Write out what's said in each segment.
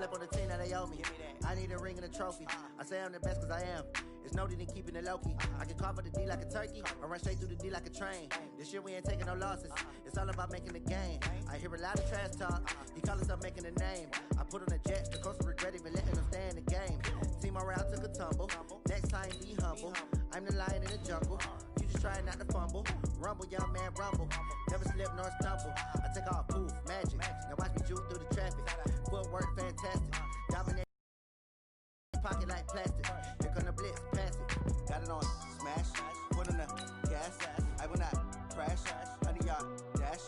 slept on the team that they owe me. I need a ring and a trophy. I say I'm the best because I am. It's no need in keeping it low-key. I can carve up the D like a turkey or run straight through the D like a train. This year we ain't taking no losses. It's all about making the game. I hear a lot of trash talk. He call himself making a name. I put on the Jets. The coach will regret even letting them stay in the game. Team morale took a tumble. Next time be humble. I'm the lion in the jungle. You just trying not to fumble. Rumble, young man, rumble. Never slip nor stumble. I take off, poof, magic. Now watch me juke through the traffic. Footwork fantastic. Dominate pocket like plastic. Here come the blitz, pass it. Got it on smash. Put on the gas. I will not crash. 100-yard dash.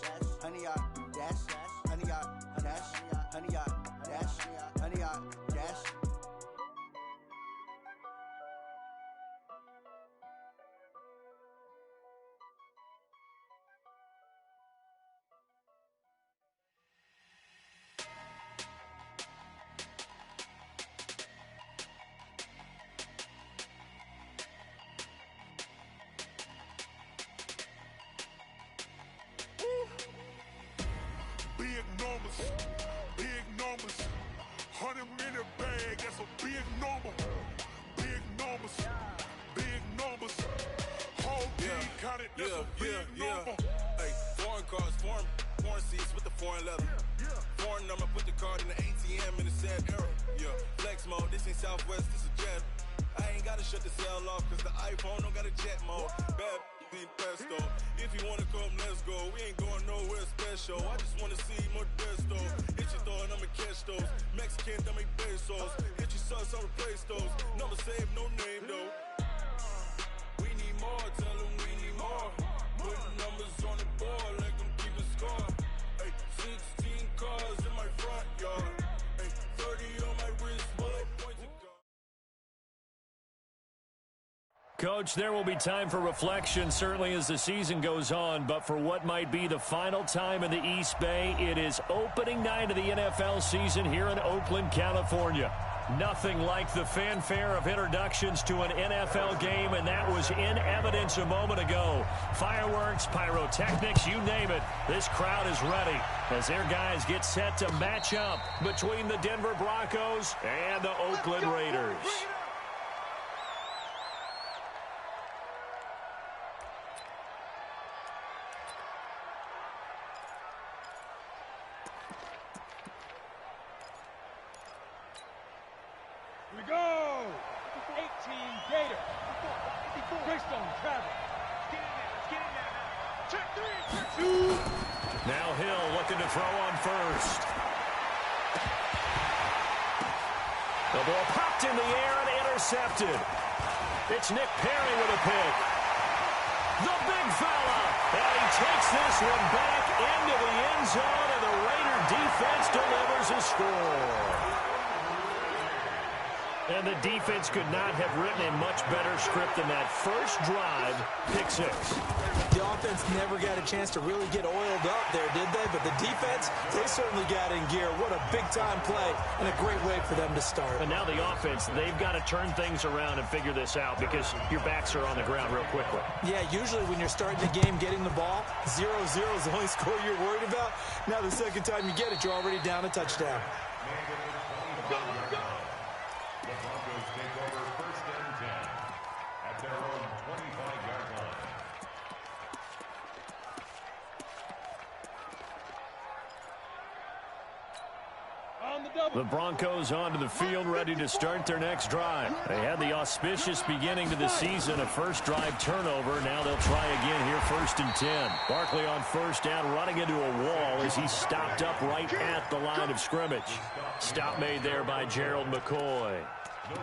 100-yard dash. 100-yard dash. 100-yard dash. 100-yard dash. Big numbers, 100-minute bag, that's a big number. Big numbers, whole team counted, that's a big number. Hey, foreign cars, foreign seats with the foreign leather. Foreign number, put the card in the ATM in the sad era. Yeah, flex mode, this ain't Southwest, this a jet. I ain't gotta shut the cell off, cause the iPhone don't got a jet mode. Bad ain't pesto. If you wanna come, let's go. We ain't going nowhere special. I just wanna see Modesto. Hit your thought, I'ma catch those. Mexican, I make pesos. Hit your sus, I'll replace those. Number saved, no name though. We need more, tell them we need more. Putting numbers on the board like I'm keeping score. Hey, 16 cars in my front yard. Hey, 30 on my wrist, bullet points to go. Coach, there will be time for reflection, certainly as the season goes on, but for what might be the final time in the East Bay, it is opening night of the NFL season here in Oakland, California. Nothing like the fanfare of introductions to an NFL game, and that was in evidence a moment ago. Fireworks, pyrotechnics, you name it. This crowd is ready as their guys get set to match up between the Denver Broncos and the Oakland Raiders. Now Hill looking to throw on first. The ball popped in the air and intercepted. It's Nick Perry with a pick. The big fella. And he takes this one back into the end zone, and the Raider defense delivers a score. And the defense could not have written a much better script than that first drive, pick six. The offense never got a chance to really get oiled up there, did they? But the defense, they certainly got in gear. What a big-time play and a great way for them to start. And now the offense, they've got to turn things around and figure this out because your backs are on the ground real quickly. Yeah, usually when you're starting the game getting the ball, 0-0 is the only score you're worried about. Now the second time you get it, you're already down a touchdown. The Broncos take over first and 10 at their own 25-yard line. The Broncos onto the field, ready to start their next drive. They had the auspicious beginning to the season, a first drive turnover. Now they'll try again here, first and 10. Barkley on first down, running into a wall as he stopped up right at the line of scrimmage. Stop made there by Gerald McCoy.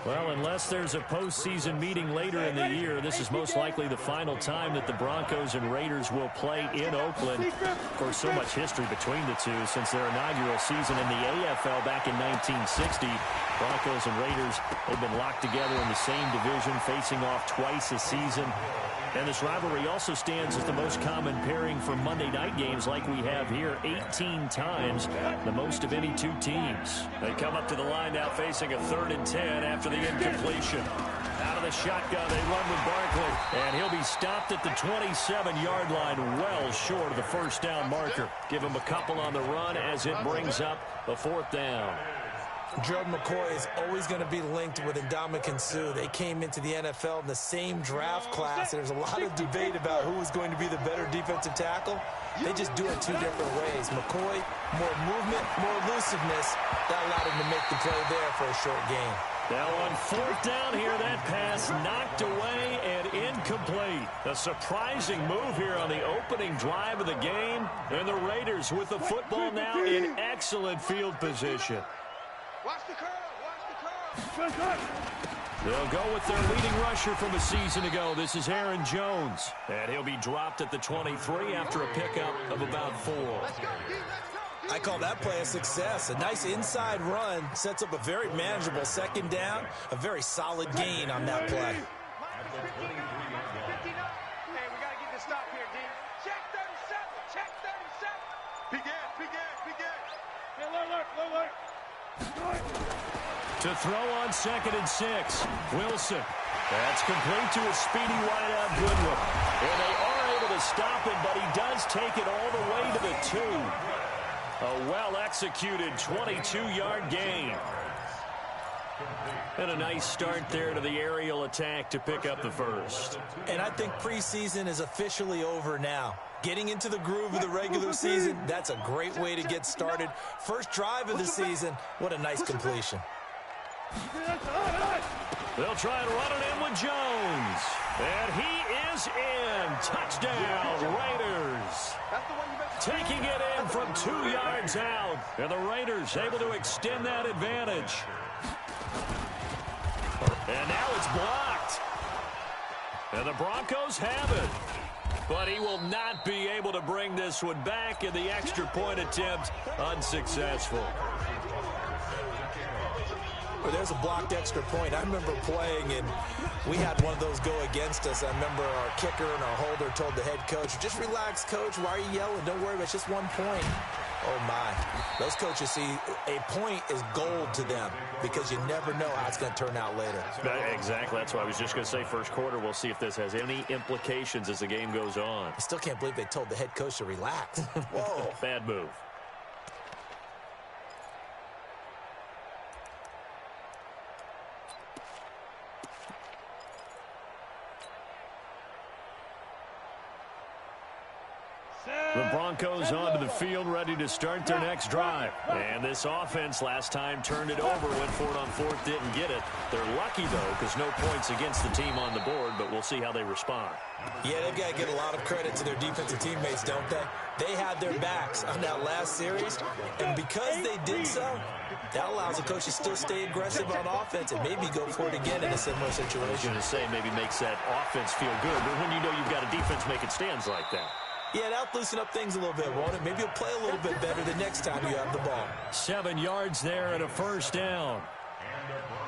Well, unless there's a postseason meeting later in the year, this is most likely the final time that the Broncos and Raiders will play in Oakland. Of course, so much history between the two since their inaugural season in the AFL back in 1960. Broncos and Raiders have been locked together in the same division, facing off twice a season. And this rivalry also stands as the most common pairing for Monday night games like we have here, 18 times, the most of any two teams. They come up to the line now facing a 3rd and 10 after the incompletion. Out of the shotgun, they run with Barkley, and he'll be stopped at the 27-yard line, well short of the first down marker. Give him a couple on the run as it brings up a 4th down. Gerald McCoy is always going to be linked with Ndamukong Suh. They came into the NFL in the same draft class, and there's a lot of debate about who was going to be the better defensive tackle. They just do it two different ways. McCoy, more movement, more elusiveness. That allowed him to make the play there for a short gain. Now on fourth down here, that pass knocked away and incomplete. A surprising move here on the opening drive of the game. And the Raiders with the football now in excellent field position. Watch the curl, watch the curl. They'll go with their leading rusher from a season ago. This is Aaron Jones. And he'll be dropped at the 23 after a pickup of about 4. I call that play a success. A nice inside run sets up a very manageable second down. A very solid gain on that play. Hey, we got to get this stop here, D. Check 37, check 37. Begin. Hey, look. To throw on 2nd and 6. Wilson. That's complete to a speedy wideout Goodwin. And they are able to stop him, but he does take it all the way to the 2. A well-executed 22-yard gain. And a nice start there to the aerial attack to pick up the first. And I think preseason is officially over now. Getting into the groove of the regular season, that's a great way to get started. First drive of the season, what a nice completion. They'll try to run it in with Jones. And he is in. Touchdown, Raiders. Taking it in from 2 yards out. And the Raiders able to extend that advantage. And now it's blocked. And the Broncos have it. But he will not be able to bring this one back, in the extra point attempt unsuccessful. Well, there's a blocked extra point. I remember playing, and we had one of those go against us. I remember our kicker and our holder told the head coach, just relax, coach. Why are you yelling? Don't worry, it's just 1 point. Oh, my. Those coaches see a point is gold to them because you never know how it's going to turn out later. Exactly. That's why I was just going to say first quarter. We'll see if this has any implications as the game goes on. I still can't believe they told the head coach to relax. Whoa. Bad move. The Broncos onto the field, ready to start their next drive. And this offense last time turned it over, went for it on 4th, didn't get it. They're lucky, though, because no points against the team on the board, but we'll see how they respond. Yeah, they've got to get a lot of credit to their defensive teammates, don't they? They had their backs on that last series, and because they did so, that allows the coach to still stay aggressive on offense and maybe go for it again in a similar situation. I was going to say maybe makes that offense feel good, but when you know you've got a defense making stands like that. Yeah, that'll loosen up things a little bit, won't it? Maybe you'll play a little bit better the next time you have the ball. 7 yards there and a first down.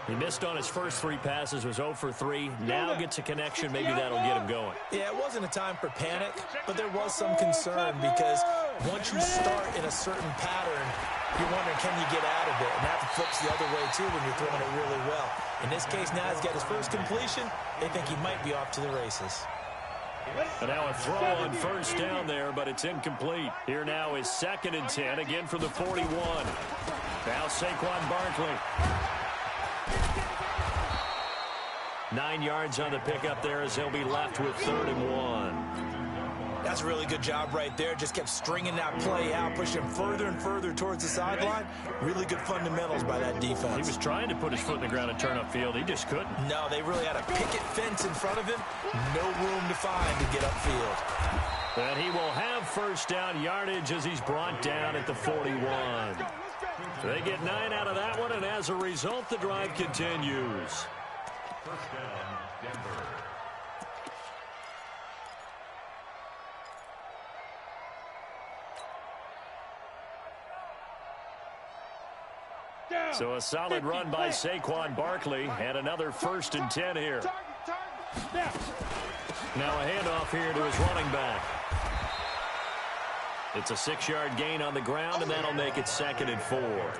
He missed on his first 3 passes, was 0 for 3. Now gets a connection. Maybe that'll get him going. Yeah, it wasn't a time for panic, but there was some concern because once you start in a certain pattern, you're wondering, can you get out of it? And that flips the other way, too, when you're throwing it really well. In this case, now he's got his first completion. They think he might be off to the races. And now a throw on first down there, but it's incomplete. Here now is 2nd and 10, again for the 41. Now Saquon Barkley. 9 yards on the pickup there as they'll be left with 3rd and 1. That's a really good job right there. Just kept stringing that play out, pushing him further and further towards the sideline. Really good fundamentals by that defense. He was trying to put his foot in the ground and turn upfield. He just couldn't. No, they really had a picket fence in front of him. No room to find to get upfield. And he will have first down yardage as he's brought down at the 41. They get 9 out of that one, and as a result, the drive continues. First down, Denver. So a solid run by Saquon Barkley, and another 1st and 10 here. Now a handoff here to his running back. It's a 6-yard gain on the ground, and that'll make it 2nd and 4.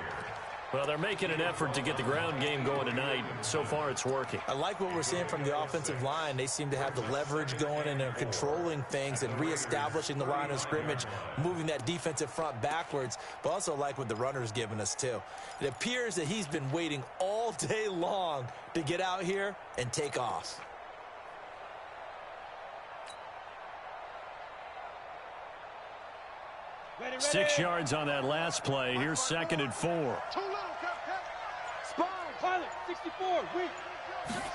Well, they're making an effort to get the ground game going tonight. So far, it's working. I like what we're seeing from the offensive line. They seem to have the leverage going, and they're controlling things and reestablishing the line of scrimmage, moving that defensive front backwards, but also like what the runner's giving us, too. It appears that he's been waiting all day long to get out here and take off. Ready, 6 yards on that last play. Here's 2nd and 4. Too little, Spine. Pilot, 64. Weak.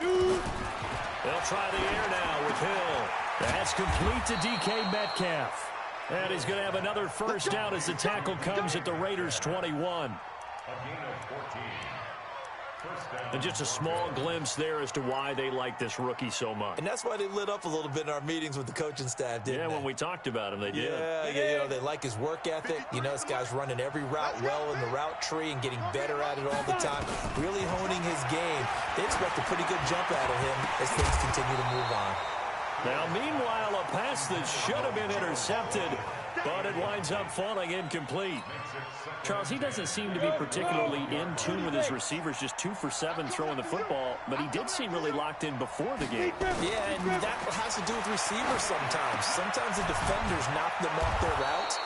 They'll try the air now with Hill. That's complete to DK Metcalf. And he's going to have another first down as the tackle comes at the Raiders' 21. A gain of 14. First down. And just a small glimpse there as to why they like this rookie so much. And that's why they lit up a little bit in our meetings with the coaching staff, didn't they? Yeah, when we talked about him, they did. Yeah, you know, they like his work ethic. You know, this guy's running every route well in the route tree and getting better at it all the time, really honing his game. They expect a pretty good jump out of him as things continue to move on. Now, meanwhile, a pass that should have been intercepted, but it winds up falling incomplete. Charles, he doesn't seem to be particularly in tune with his receivers, just 2 for 7 throwing the football, but he did seem really locked in before the game. Yeah, and that has to do with receivers sometimes. Sometimes the defenders knock them off their routes,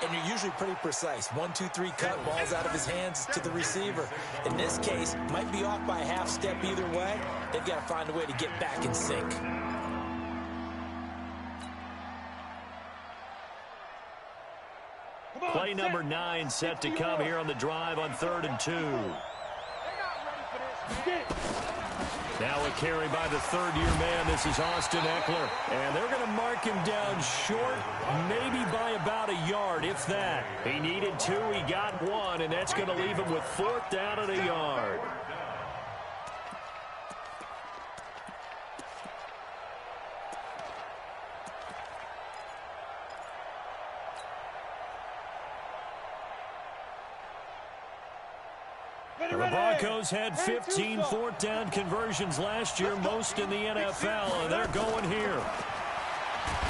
and you're usually pretty precise. 1, 2, 3 cut, balls out of his hands to the receiver. In this case, might be off by a half step either way. They've got to find a way to get back in sync. Play number 9 set to come here on the drive on 3rd and 2. Now a carry by the third-year man. This is Austin Eckler. And they're going to mark him down short, maybe by about a yard, if that. He needed 2, he got 1, and that's going to leave him with 4th down and a yard. The Broncos had 15 4th down conversions last year, most in the NFL, and they're going here.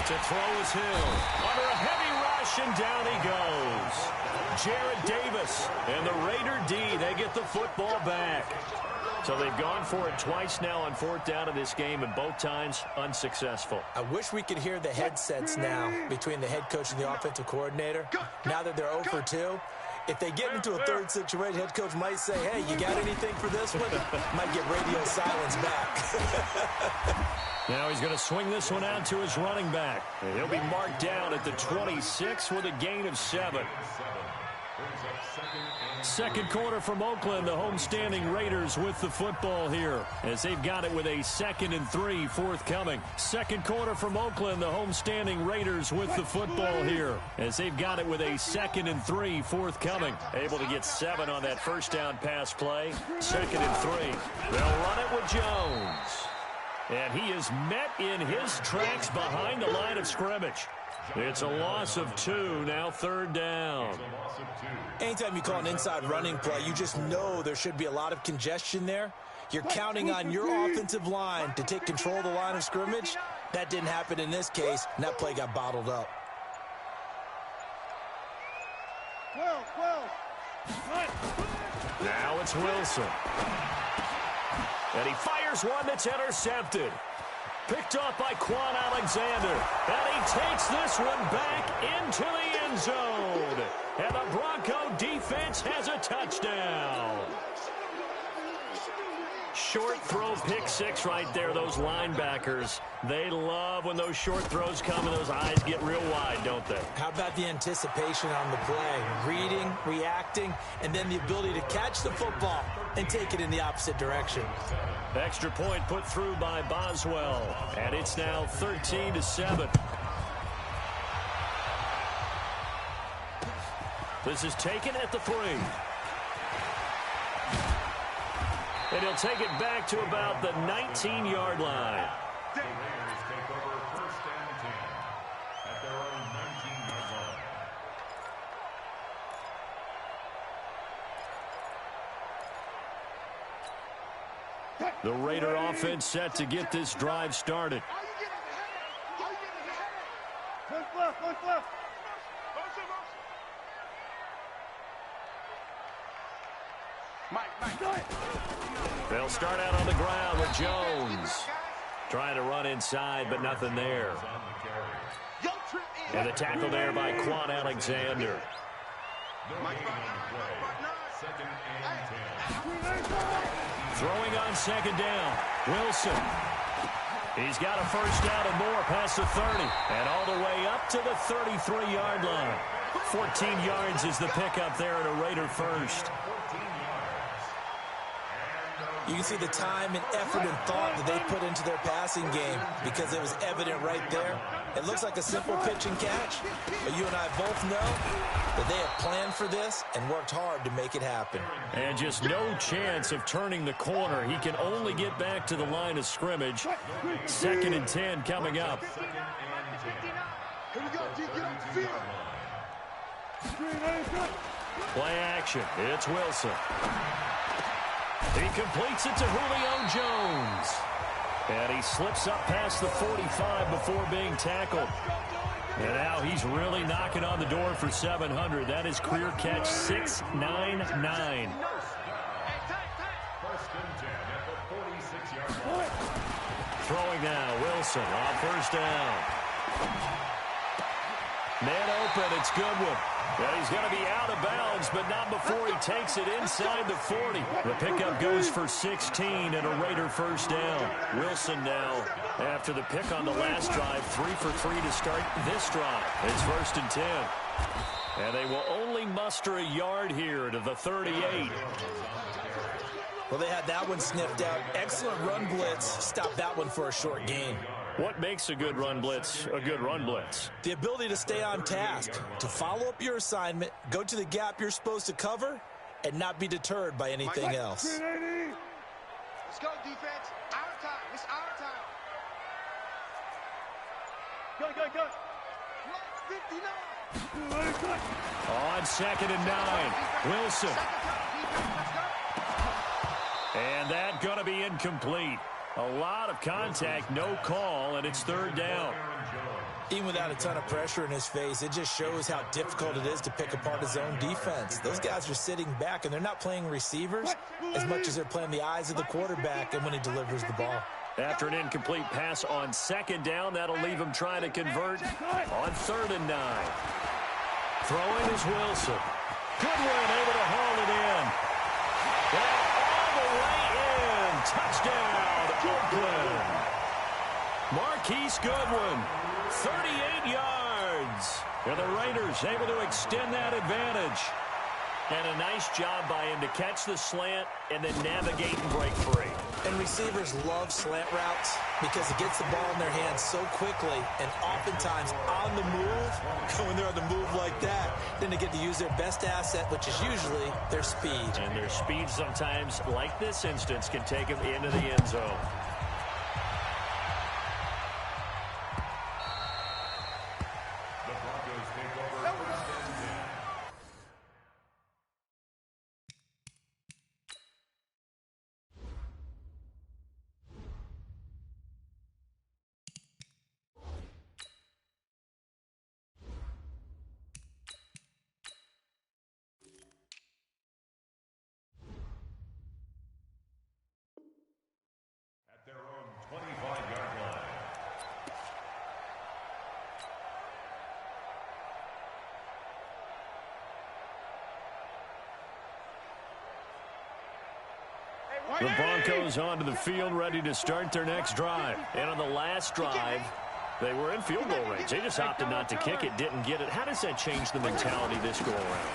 To throw is Hill. Under a heavy rush, and down he goes. Jarrett Davis and the Raider D, they get the football back. So they've gone for it twice now on 4th down in this game, and both times unsuccessful. I wish we could hear the headsets now between the head coach and the offensive coordinator. Now that they're 0 for 2. If they get into a third situation, head coach might say, hey, you got anything for this one? Might get radio silence back. Now he's going to swing this one out to his running back. And he'll be marked down at the 26 with a gain of 7. Second quarter from Oakland, the homestanding Raiders with the football here as they've got it with a 2nd and 3 forthcoming. Second quarter from Oakland, the homestanding Raiders with the football here as they've got it with a 2nd and 3 forthcoming. Able to get 7 on that first down pass play. 2nd and 3. They'll run it with Jones. And he is met in his tracks behind the line of scrimmage. It's a loss of 2, now 3rd down. Anytime you call an inside running play, you just know there should be a lot of congestion there. You're counting on your offensive line to take control of the line of scrimmage. That didn't happen in this case, and that play got bottled up. Now it's Wilson. And he fires one that's intercepted. Picked off by Quan Alexander. And he takes this one back into the end zone. And the Bronco defense has a touchdown. Short throw, pick 6 right there. Those linebackers, they love when those short throws come and those eyes get real wide, don't they? How about the anticipation on the play? Reading, reacting, and then the ability to catch the football and take it in the opposite direction. Extra point put through by Boswell. And it's now 13-7. This is taken at the 3. And he'll take it back to about the 19-yard line. The Raiders take over 1st and 10 at their own 19-yard line. The Raider offense set to get this drive started. They'll start out on the ground with Jones. Trying to run inside, but nothing there. And the tackle there by Quan Alexander. Throwing on second down, Wilson. He's got a first down and more past the 30. And all the way up to the 33-yard line. 14 yards is the pickup there at a Raider first. You can see the time and effort and thought that they put into their passing game because it was evident right there. It looks like a simple pitch and catch, but you and I both know that they have planned for this and worked hard to make it happen. And just no chance of turning the corner. He can only get back to the line of scrimmage. 2nd and 10 coming up. Here we go, D. Get on the field. Play action. It's Wilson. He completes it to Julio Jones. And he slips up past the 45 before being tackled. And now he's really knocking on the door for 700. That is career catch 699. Throwing now, Wilson on first down. Man open, it's Goodwin. Well, he's going to be out of bounds, but not before he takes it inside the 40. The pickup goes for 16 and a Raider first down. Wilson now, after the pick on the last drive, 3 for 3 to start this drive. It's 1st and 10. And they will only muster a yard here to the 38. Well, they had that one sniffed out. Excellent run blitz. Stopped that one for a short gain. What makes a good run blitz a good run blitz? The ability to stay on task, to follow up your assignment, go to the gap you're supposed to cover, and not be deterred by anything else. Let's go, defense. Our time. It's our time. Go. 59. On 2nd and 9, Wilson. And that going to be incomplete. A lot of contact, no call, and it's 3rd down. Even without a ton of pressure in his face, it just shows how difficult it is to pick apart his own defense. Those guys are sitting back, and they're not playing receivers as much as they're playing the eyes of the quarterback and when he delivers the ball. After an incomplete pass on 2nd down, that'll leave him trying to convert on 3rd and 9. Throwing is Wilson. Goodwin able to haul it in. And all the way in. Touchdown, Oakland. Marquise Goodwin, 38 yards. And the Raiders able to extend that advantage. And a nice job by him to catch the slant and then navigate and break free. And receivers love slant routes because it gets the ball in their hands so quickly and oftentimes on the move. When they're on the move like that, then they get to use their best asset, which is usually their speed. And their speed sometimes, like this instance, can take them into the end zone. The Broncos onto the field, ready to start their next drive. And on the last drive, they were in field goal range. They just opted not to kick it, didn't get it. How does that change the mentality this go around?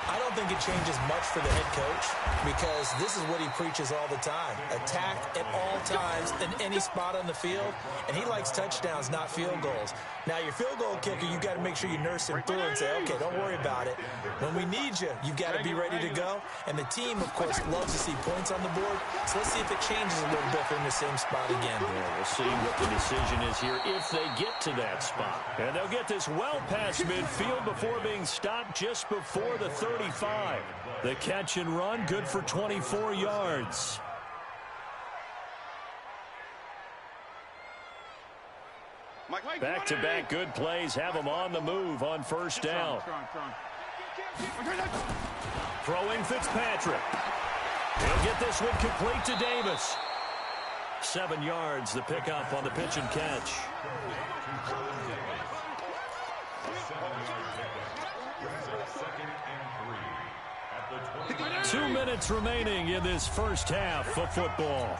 I don't think it changes much for the head coach because this is what he preaches all the time. Attack at all times in any spot on the field, and he likes touchdowns, not field goals. Now, your field goal kicker, you've got to make sure you nurse him through and say, okay, don't worry about it. When we need you, you've got to be ready to go. And the team, of course, loves to see points on the board. So let's see if it changes a little bit if they're in the same spot again. Yeah, we'll see what the decision is here if they get to that spot. And they'll get this well past midfield before being stopped just before the 35. The catch and run, good for 24 yards. Back-to-back good plays have them on the move on first down. Throwing Fitzpatrick. He'll get this one complete to Davis. 7 yards, the pickup on the pitch and catch. 2 minutes remaining in this first half of football.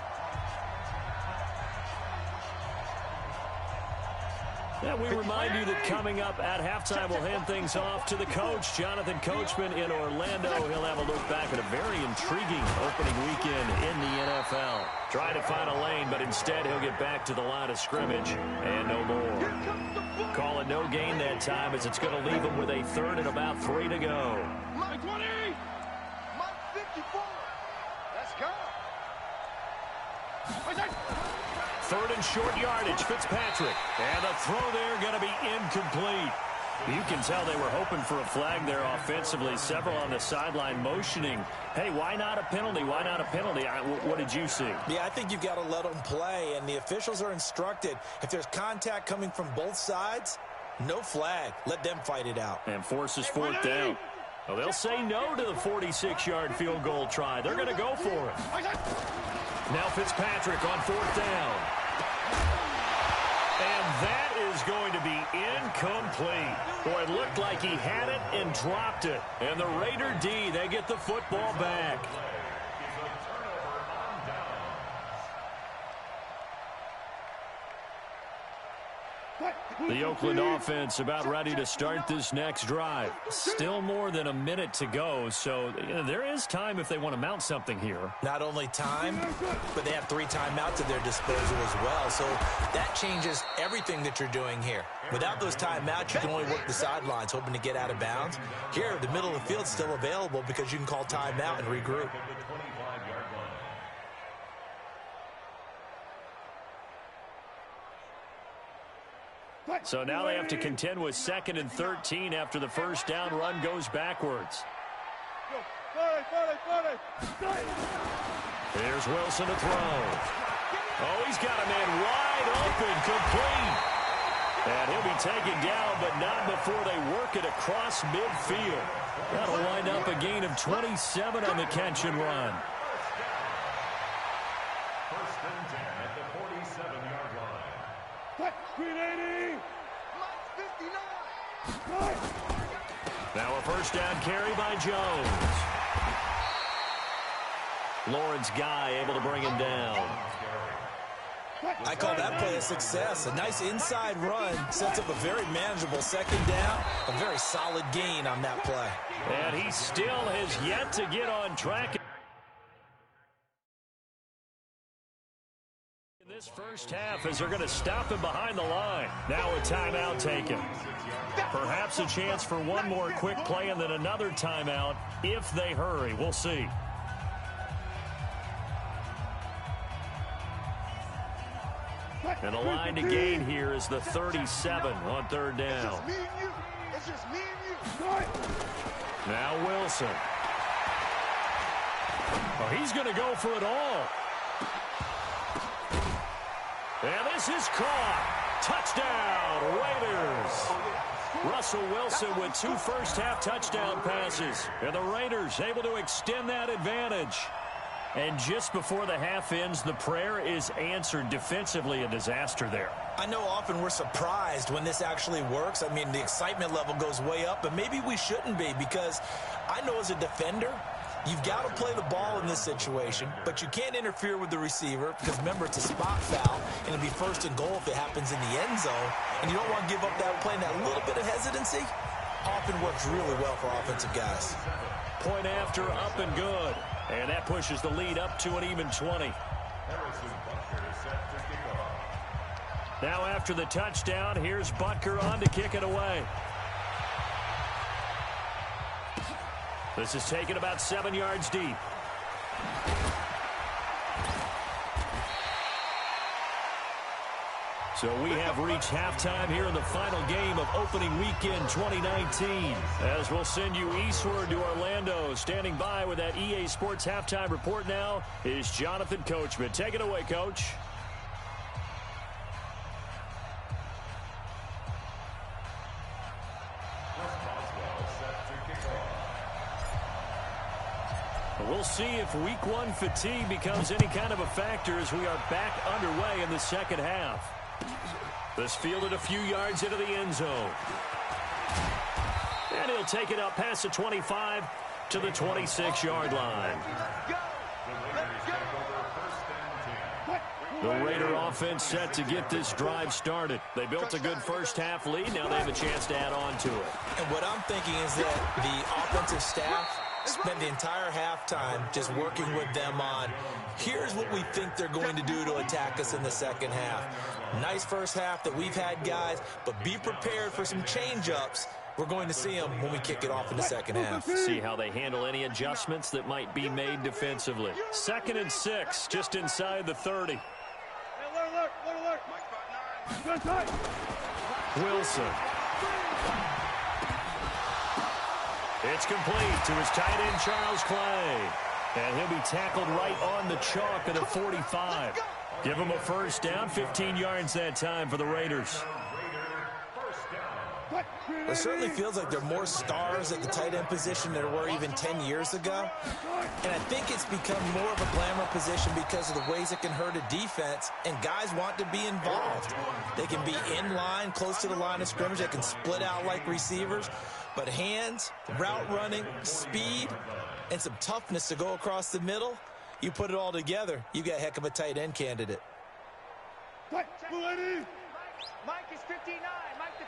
Yeah, we remind you that coming up at halftime, we'll hand things off to the coach, Jonathan Coachman in Orlando. He'll have a look back at a very intriguing opening weekend in the NFL. Trying to find a lane, but instead he'll get back to the line of scrimmage and no more. Call it no gain that time as it's going to leave him with a third and about 3 to go. Mike 20! Mike 54! Let's go! Third and short yardage, Fitzpatrick. And the throw there going to be incomplete. You can tell they were hoping for a flag there offensively. Several on the sideline motioning, hey, why not a penalty? Why not a penalty? What did you see? Yeah, I think you've got to let them play, and the officials are instructed. If there's contact coming from both sides, no flag. Let them fight it out. And forces fourth down. Well, they'll say no to the 46-yard field goal try. They're going to go for it. Now Fitzpatrick on fourth down. And that is going to be incomplete. Boy, it looked like he had it and dropped it. And the Raider D, they get the football back. The Oakland offense about ready to start this next drive. Still more than a minute to go, so there is time if they want to mount something here. Not only time, but they have 3 timeouts at their disposal as well, so that changes everything that you're doing here. Without those timeouts, you can only work the sidelines, hoping to get out of bounds. Here, the middle of the field's still available because you can call timeout and regroup. So now they have to contend with 2nd and 13 after the first down run goes backwards. Here's Wilson to throw. Oh, he's got a man wide open, complete. And he'll be taken down, but not before they work it across midfield. That'll wind up a gain of 27 on the catch and run. First and 10 at the 47-yard line. Green 80! Mike 59! Now a first down carry by Jones. Lawrence Guy able to bring him down. I call that play a success. A nice inside run sets up a very manageable second down. A very solid gain on that play. And he still has yet to get on track. In this first half as they're going to stop him behind the line. Now a timeout taken. Perhaps a chance for one more quick play and then another timeout if they hurry. We'll see. And the line to gain here is the 37 on third down. It's just me and you. Now Wilson. Oh, he's going to go for it all. And this is caught. Touchdown, Raiders. Russell Wilson with 2 first-half touchdown passes. And the Raiders able to extend that advantage. And just before the half ends, the prayer is answered. Defensively, a disaster there. I know often we're surprised when this actually works. I mean, the excitement level goes way up, but maybe we shouldn't be, because I know as a defender, you've got to play the ball in this situation, but you can't interfere with the receiver because, remember, it's a spot foul, and it'll be first and goal if it happens in the end zone, and you don't want to give up that play. And that little bit of hesitancy often works really well for offensive guys. Point after, up and good. And that pushes the lead up to an even 20. Now after the touchdown, here's Butker on to kick it away. This is taken about 7 yards deep. So we have reached halftime here in the final game of opening weekend 2019. As we'll send you eastward to Orlando. Standing by with that EA Sports halftime report now is Jonathan Coachman. Take it away, Coach. We'll see if week one fatigue becomes any kind of a factor as we are back underway in the second half. This fielded a few yards into the end zone. And he'll take it up past the 25 to the 26-yard line. The Raider offense set to get this drive started. They built a good first-half lead. Now they have a chance to add on to it. And what I'm thinking is that the offensive staff spent the entire halftime just working with them on, here's what we think they're going to do to attack us in the second half. Nice first half that we've had, guys, but be prepared for some change-ups. We're going to see them when we kick it off in the second half. See how they handle any adjustments that might be made defensively. 2nd and 6, just inside the 30. Wilson. It's complete to his tight end, Charles Clay. And he'll be tackled right on the chalk of the 45. Give him a first down, 15 yards that time for the Raiders. It certainly feels like there are more stars at the tight end position than there were even 10 years ago. And I think it's become more of a glamour position because of the ways it can hurt a defense, and guys want to be involved. They can be in line, close to the line of scrimmage. They can split out like receivers. But hands, route running, speed, and some toughness to go across the middle, you put it all together, you got a heck of a tight end candidate. Mike is 59. Mike to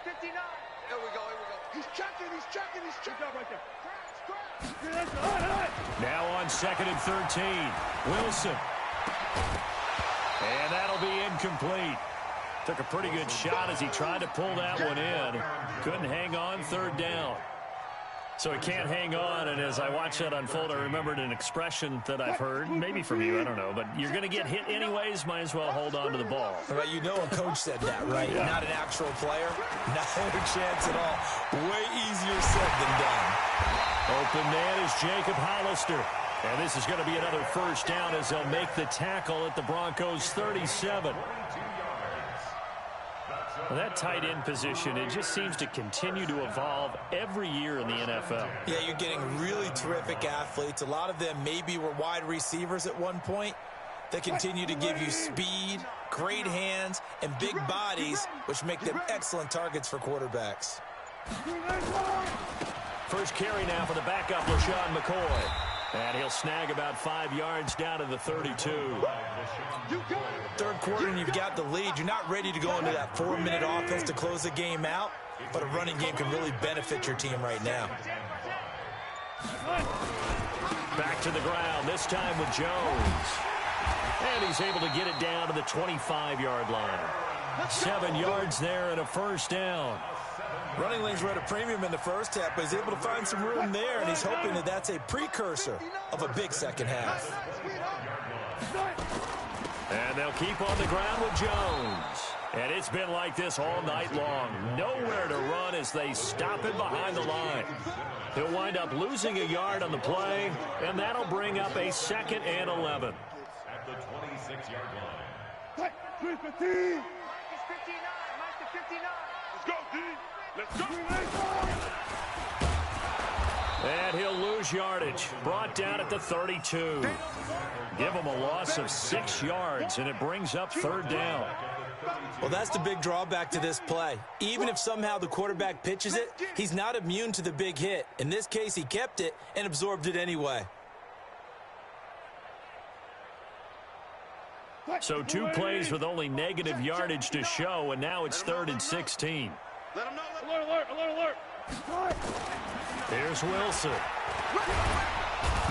59. Here we go. He's checking. Good job right there. Now on 2nd and 13. Wilson. And that'll be incomplete. Took a pretty good shot as he tried to pull that one in. Couldn't hang on, 3rd down. So he can't hang on, and as I watch that unfold, I remembered an expression that I've heard, maybe from you, I don't know, but you're going to get hit anyways, might as well hold on to the ball. Right, you know a coach said that, right? Yeah. Not an actual player. Not a chance at all. Way easier said than done. Open man is Jacob Hollister. And this is going to be another first down as they'll make the tackle at the Broncos' 37. Well, that tight end position, it just seems to continue to evolve every year in the NFL. Yeah, you're getting really terrific athletes. A lot of them maybe were wide receivers at one point. They continue to give you speed, great hands, and big bodies, which make them excellent targets for quarterbacks. First carry now for the backup, LaShawn McCoy. And he'll snag about 5 yards down to the 32. Third quarter and you've got the lead. You're not ready to go into that 4-minute offense to close the game out, but a running game can really benefit your team right now. Back to the ground, this time with Jones. And he's able to get it down to the 25-yard line. 7 yards there and a first down. Running lanes were at a premium in the first half, but he's able to find some room there, and he's hoping that that's a precursor of a big second half. And they'll keep on the ground with Jones. And it's been like this all night long. Nowhere to run as they stop him behind the line. He'll wind up losing a yard on the play, and that'll bring up a 2nd and 11. At the 26-yard line. 3-15. Mike is 59. Mike to 59. Let's go, D. Let's go. And he'll lose yardage. Brought down at the 32. Give him a loss of 6 yards, and it brings up 3rd down. Well, that's the big drawback to this play. Even if somehow the quarterback pitches it, he's not immune to the big hit. In this case, he kept it and absorbed it anyway. So 2 plays with only negative yardage to show, and now it's 3rd and 16. Let him know. Alert. Here's Wilson.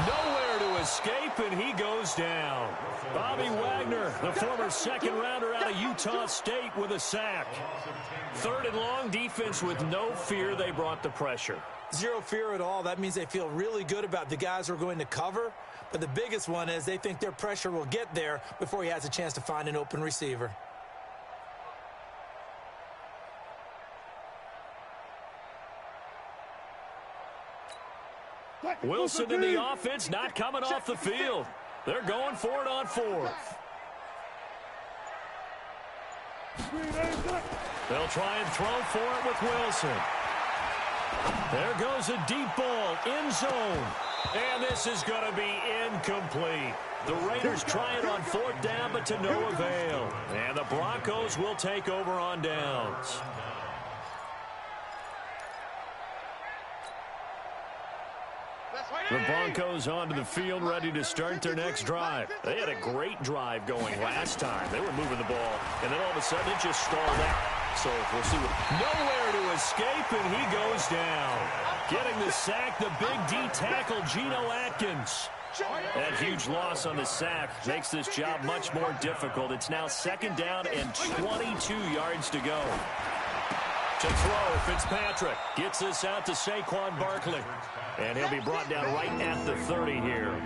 Nowhere to escape, and he goes down. Bobby Wagner, the former second-rounder out of Utah State, with a sack. 3rd and long, defense with no fear. They brought the pressure. Zero fear at all. That means they feel really good about the guys who are going to cover. But the biggest one is they think their pressure will get there before he has a chance to find an open receiver. Wilson in the offense, not coming off the field. They're going for it on 4th. They'll try and throw for it with Wilson. There goes a deep ball, end zone. And this is going to be incomplete. The Raiders try it on 4th down, but to no avail. And the Broncos will take over on downs. The Broncos onto the field, ready to start their next drive. They had a great drive going last time. They were moving the ball, and then all of a sudden it just stalled out. So we'll see nowhere to escape, and he goes down. Getting the sack, the big D tackle, Geno Atkins. That huge loss on the sack makes this job much more difficult. It's now 2nd down and 22 yards to go. To throw, Fitzpatrick gets this out to Saquon Barkley. And he'll be brought down right at the 30 here.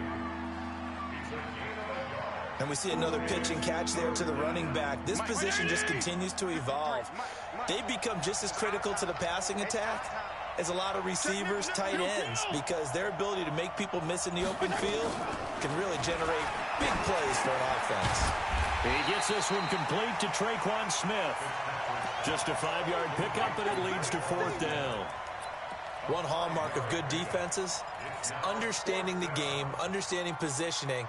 And we see another pitch and catch there to the running back. This position just continues to evolve. They become just as critical to the passing attack as a lot of receivers, tight ends, because their ability to make people miss in the open field can really generate big plays for an offense. He gets this one complete to Traquan Smith. Just a 5-yard pickup, and it leads to 4th down. One hallmark of good defenses is understanding the game, understanding positioning,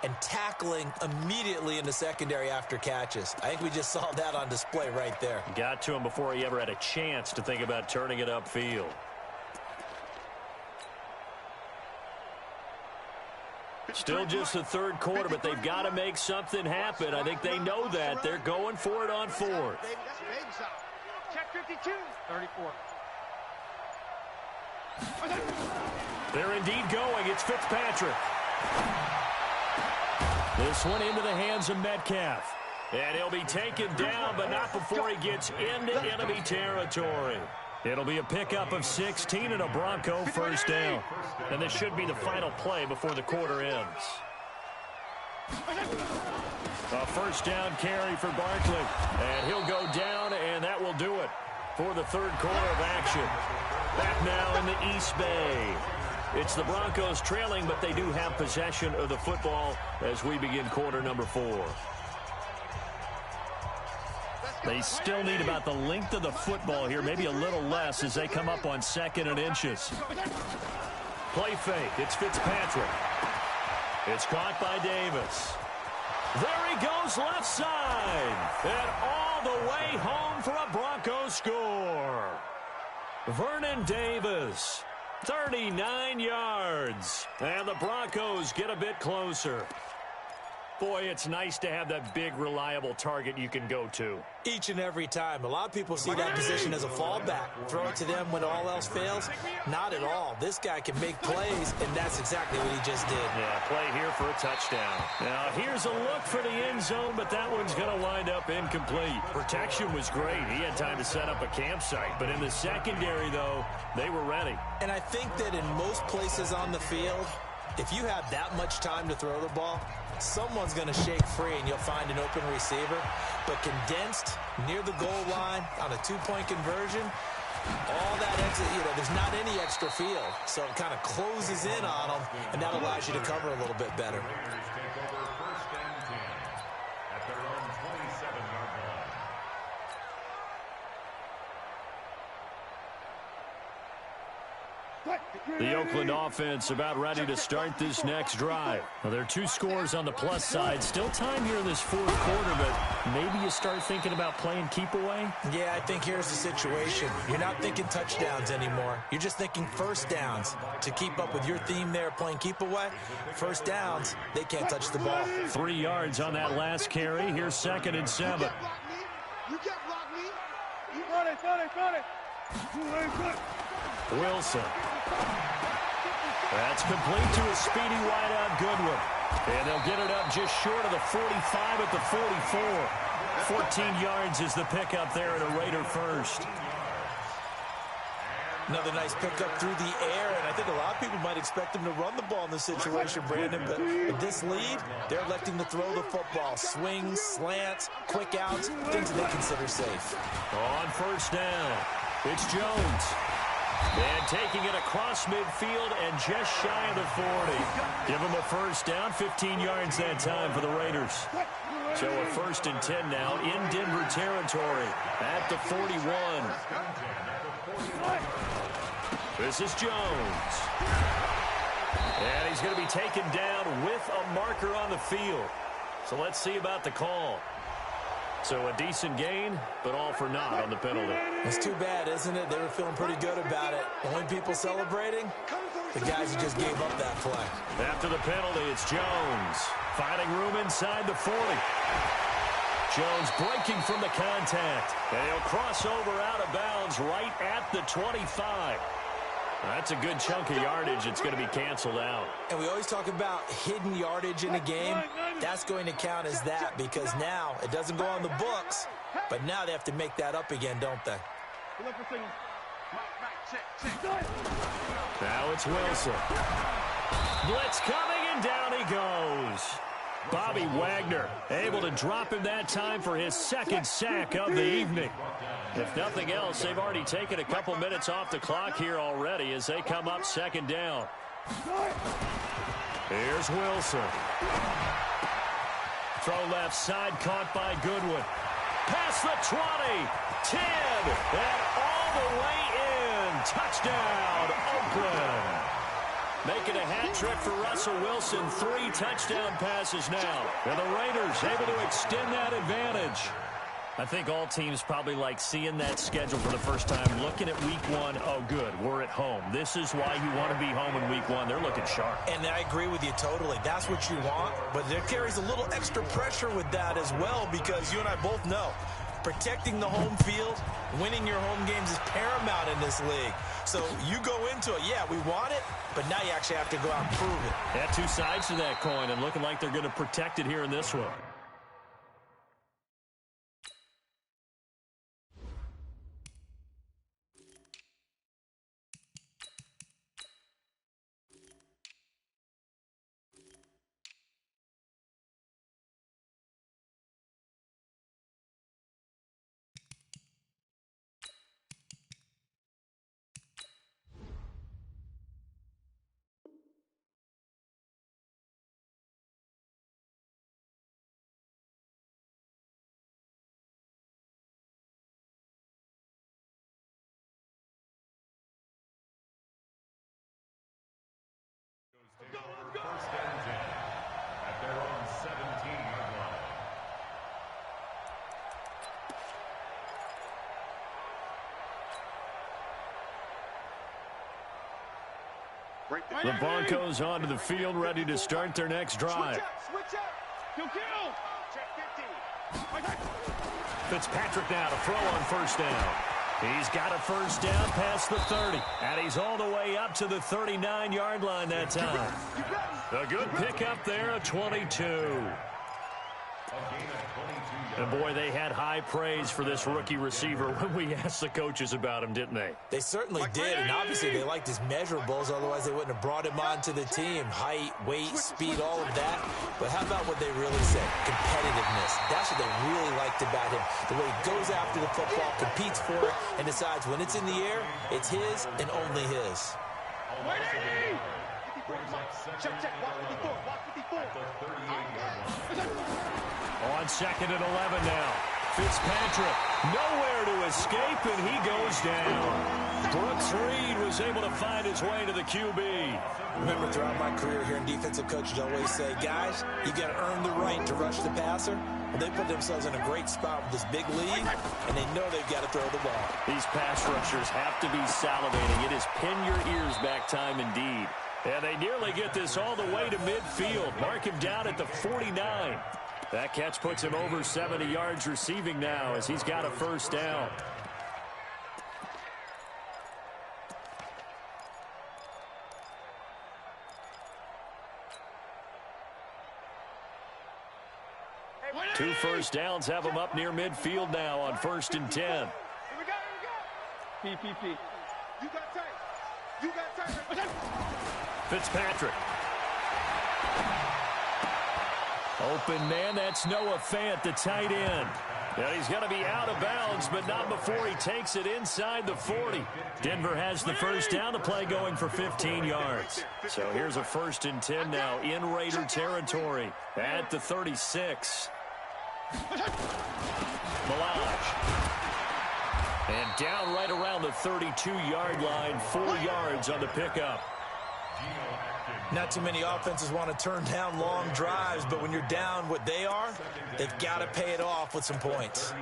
and tackling immediately in the secondary after catches. I think we just saw that on display right there. Got to him before he ever had a chance to think about turning it upfield. Still just the 3rd quarter, but they've got to make something happen. I think they know that. They're going for it on 4th. Check 52. 34. They're indeed going. It's Fitzpatrick. This one into the hands of Metcalf. And he'll be taken down, but not before he gets into enemy territory. It'll be a pickup of 16 and a Bronco 1st down. And this should be the final play before the quarter ends. A 1st down carry for Barkley. And he'll go down, and that will do it for the 3rd quarter of action. Back now in the East Bay. It's the Broncos trailing, but they do have possession of the football as we begin quarter number 4. They still need about the length of the football here, maybe a little less as they come up on 2nd and inches. Play fake. It's Fitzpatrick. It's caught by Davis. There he goes left side. And all the way home for a Broncos score. Vernon Davis, 39 yards. And the Broncos get a bit closer. Boy, it's nice to have that big, reliable target you can go to. Each and every time. A lot of people see that position as a fallback. Throw it to them when all else fails. Not at all. This guy can make plays, and that's exactly what he just did. Yeah, play here for a touchdown. Now, here's a look for the end zone, but that one's going to wind up incomplete. Protection was great. He had time to set up a campsite. But in the secondary, though, they were ready. And I think that in most places on the field, if you have that much time to throw the ball, someone's going to shake free and you'll find an open receiver. But condensed near the goal line on a 2-point conversion, all that exit, there's not any extra field. So it kind of closes in on them, and that allows you to cover a little bit better. The Oakland offense about ready to start this next drive. Well, there are 2 scores on the plus side. Still time here in this 4th quarter, but maybe you start thinking about playing keep away? Yeah, I think here's the situation. You're not thinking touchdowns anymore. You're just thinking 1st downs. To keep up with your theme there, playing keep away, 1st downs, they can't touch the ball. 3 yards on that last carry. Here's 2nd and 7. You can't block me. You got it. Wilson. That's complete to a speedy wideout Goodwin. And they'll get it up just short of the 45 at the 44. 14 yards is the pickup there at a Raider 1st. Another nice pickup through the air, and I think a lot of people might expect them to run the ball in this situation, Brandon, but with this lead, they're electing to throw the football. Swings, slants, quick outs, things that they consider safe. On 1st down, it's Jones. And taking it across midfield and just shy of the 40. Give him a 1st down, 15 yards that time for the Raiders. So a 1st and 10 now in Denver territory at the 41. This is Jones. And he's going to be taken down with a marker on the field. So let's see about the call. So a decent gain, but all for naught on the penalty. It's too bad, isn't it? They were feeling pretty good about it. The only people celebrating, the guys who just gave up that play. After the penalty, it's Jones. Finding room inside the 40. Jones breaking from the contact. And he'll cross over out of bounds right at the 25. That's a good chunk of yardage. It's going to be canceled out. And we always talk about hidden yardage in a game. That's going to count as that because now it doesn't go on the books, but now they have to make that up again, don't they? Now it's Wilson. Blitz coming, and down he goes. Bobby Wagner able to drop him that time for his second sack of the evening. If nothing else, they've already taken a couple minutes off the clock here already as they come up second down. Here's Wilson. Throw left side, caught by Goodwin. Past the 20, 10, and all the way in. Touchdown, Oakland. Making a hat trick for Russell Wilson. 3 touchdown passes now. And the Raiders able to extend that advantage. I think all teams probably like seeing that schedule for the first time, looking at week 1. Oh, good, we're at home. This is why you want to be home in week 1. They're looking sharp. And I agree with you totally. That's what you want. But there carries a little extra pressure with that as well because you and I both know protecting the home field, winning your home games is paramount in this league. So you go into it, yeah, we want it, but now you actually have to go out and prove it. Yeah, 2 sides to that coin, and looking like they're going to protect it here in this one. First and 10 at their own 17-yard line. The Broncos onto the field, ready to start their next drive. Switch up. Kill. Check 50. Fitzpatrick now to throw on first down. He's got a first down past the 30, and he's all the way up to the 39-yard line that time. A good pickup there, a 22. And, boy, they had high praise for this rookie receiver when we asked the coaches about him, didn't they? They certainly did, and obviously they liked his measurables, otherwise they wouldn't have brought him onto the team. Height, weight, speed, all of that. But how about what they really said? Competitiveness. That's what they really liked about him. The way he goes after the football, competes for it, and decides when it's in the air, it's his and only his. Check. Watch 54. On second and 11 now. Fitzpatrick nowhere to escape, and he goes down. Brooks Reed was able to find his way to the QB. Remember, throughout my career here in defensive coaches always say, guys, you got to earn the right to rush the passer. Well, they put themselves in a great spot with this big lead, and they know they've got to throw the ball. These pass rushers have to be salivating. It is pin your ears back time indeed. And they nearly get this all the way to midfield. Mark him down at the 49. That catch puts him over 70 yards receiving now as he's got a first down. Two first downs have him up near midfield now on 1st and 10. Here we go. PPP. You got time. Fitzpatrick. Open man, that's Noah Fant, the tight end. And he's going to be out of bounds, but not before he takes it inside the 40. Denver has the first down, the play going for 15 yards. So here's a 1st and 10 now in Raider territory at the 36. Malage. And down right around the 32-yard line, 4 yards on the pickup. Not too many offenses want to turn down long drives, but when you're down what they are, they've got to pay it off with some points.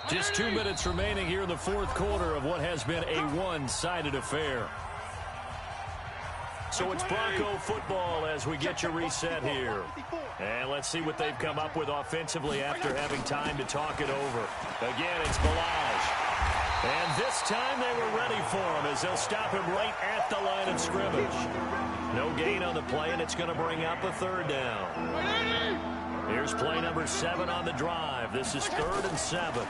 Just 2 minutes remaining here in the fourth quarter of what has been a one-sided affair. So it's Bronco football as we get you reset here. And let's see what they've come up with offensively after having time to talk it over. Again, it's Balaj. And this time they were ready for him as they'll stop him right at the line of scrimmage. No gain on the play, and it's going to bring up a third down. Here's play number 7 on the drive. This is 3rd and 7.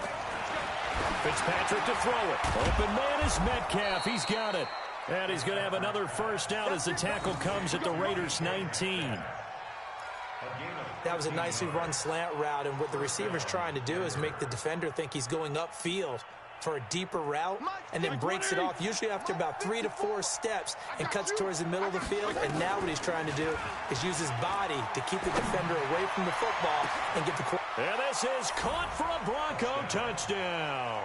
Fitzpatrick to throw it. Open man is Metcalf. He's got it. And he's going to have another first down as the tackle comes at the Raiders' 19. That was a nicely run slant route, and what the receiver's trying to do is make the defender think he's going upfield for a deeper route and then breaks it off, usually after about 3 to 4 steps, and cuts towards the middle of the field. And now what he's trying to do is use his body to keep the defender away from the football and get the quarterback. And this is caught for a Bronco touchdown.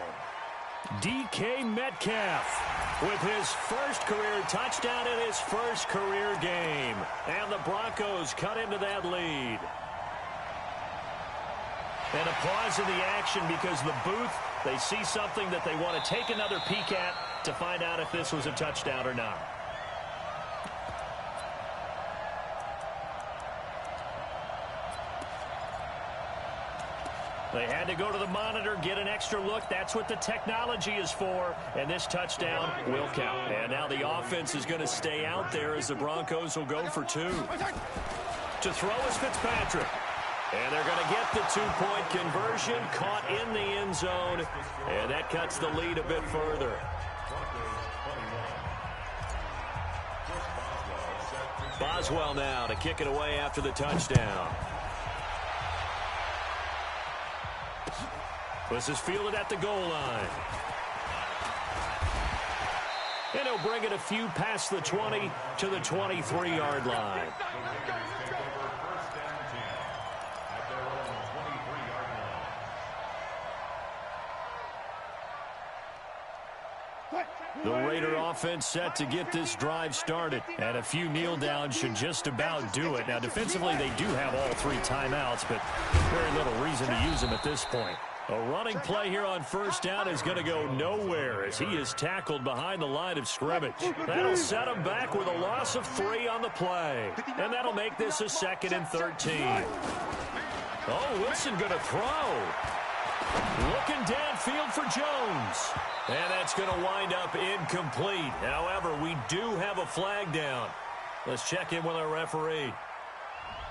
DK Metcalf with his first career touchdown in his first career game. And the Broncos cut into that lead. And a pause in the action because the booth, they see something that they want to take another peek at to find out if this was a touchdown or not. They had to go to the monitor, get an extra look. That's what the technology is for. And this touchdown will count. And now the offense is going to stay out there as the Broncos will go for 2. To throw is Fitzpatrick. And they're going to get the 2-point conversion, caught in the end zone. And that cuts the lead a bit further. Boswell now to kick it away after the touchdown. This is fielded at the goal line. And he'll bring it a few past the 20 to the 23-yard line. The Raider offense set to get this drive started. And a few kneel downs should just about do it. Now, defensively, they do have all 3 timeouts, but very little reason to use them at this point. A running play here on first down is going to go nowhere as he is tackled behind the line of scrimmage. That'll set him back with a loss of 3 on the play. And that'll make this a 2nd and 13. Oh, Wilson going to throw. Looking downfield for Jones. And that's going to wind up incomplete. However, we do have a flag down. Let's check in with our referee.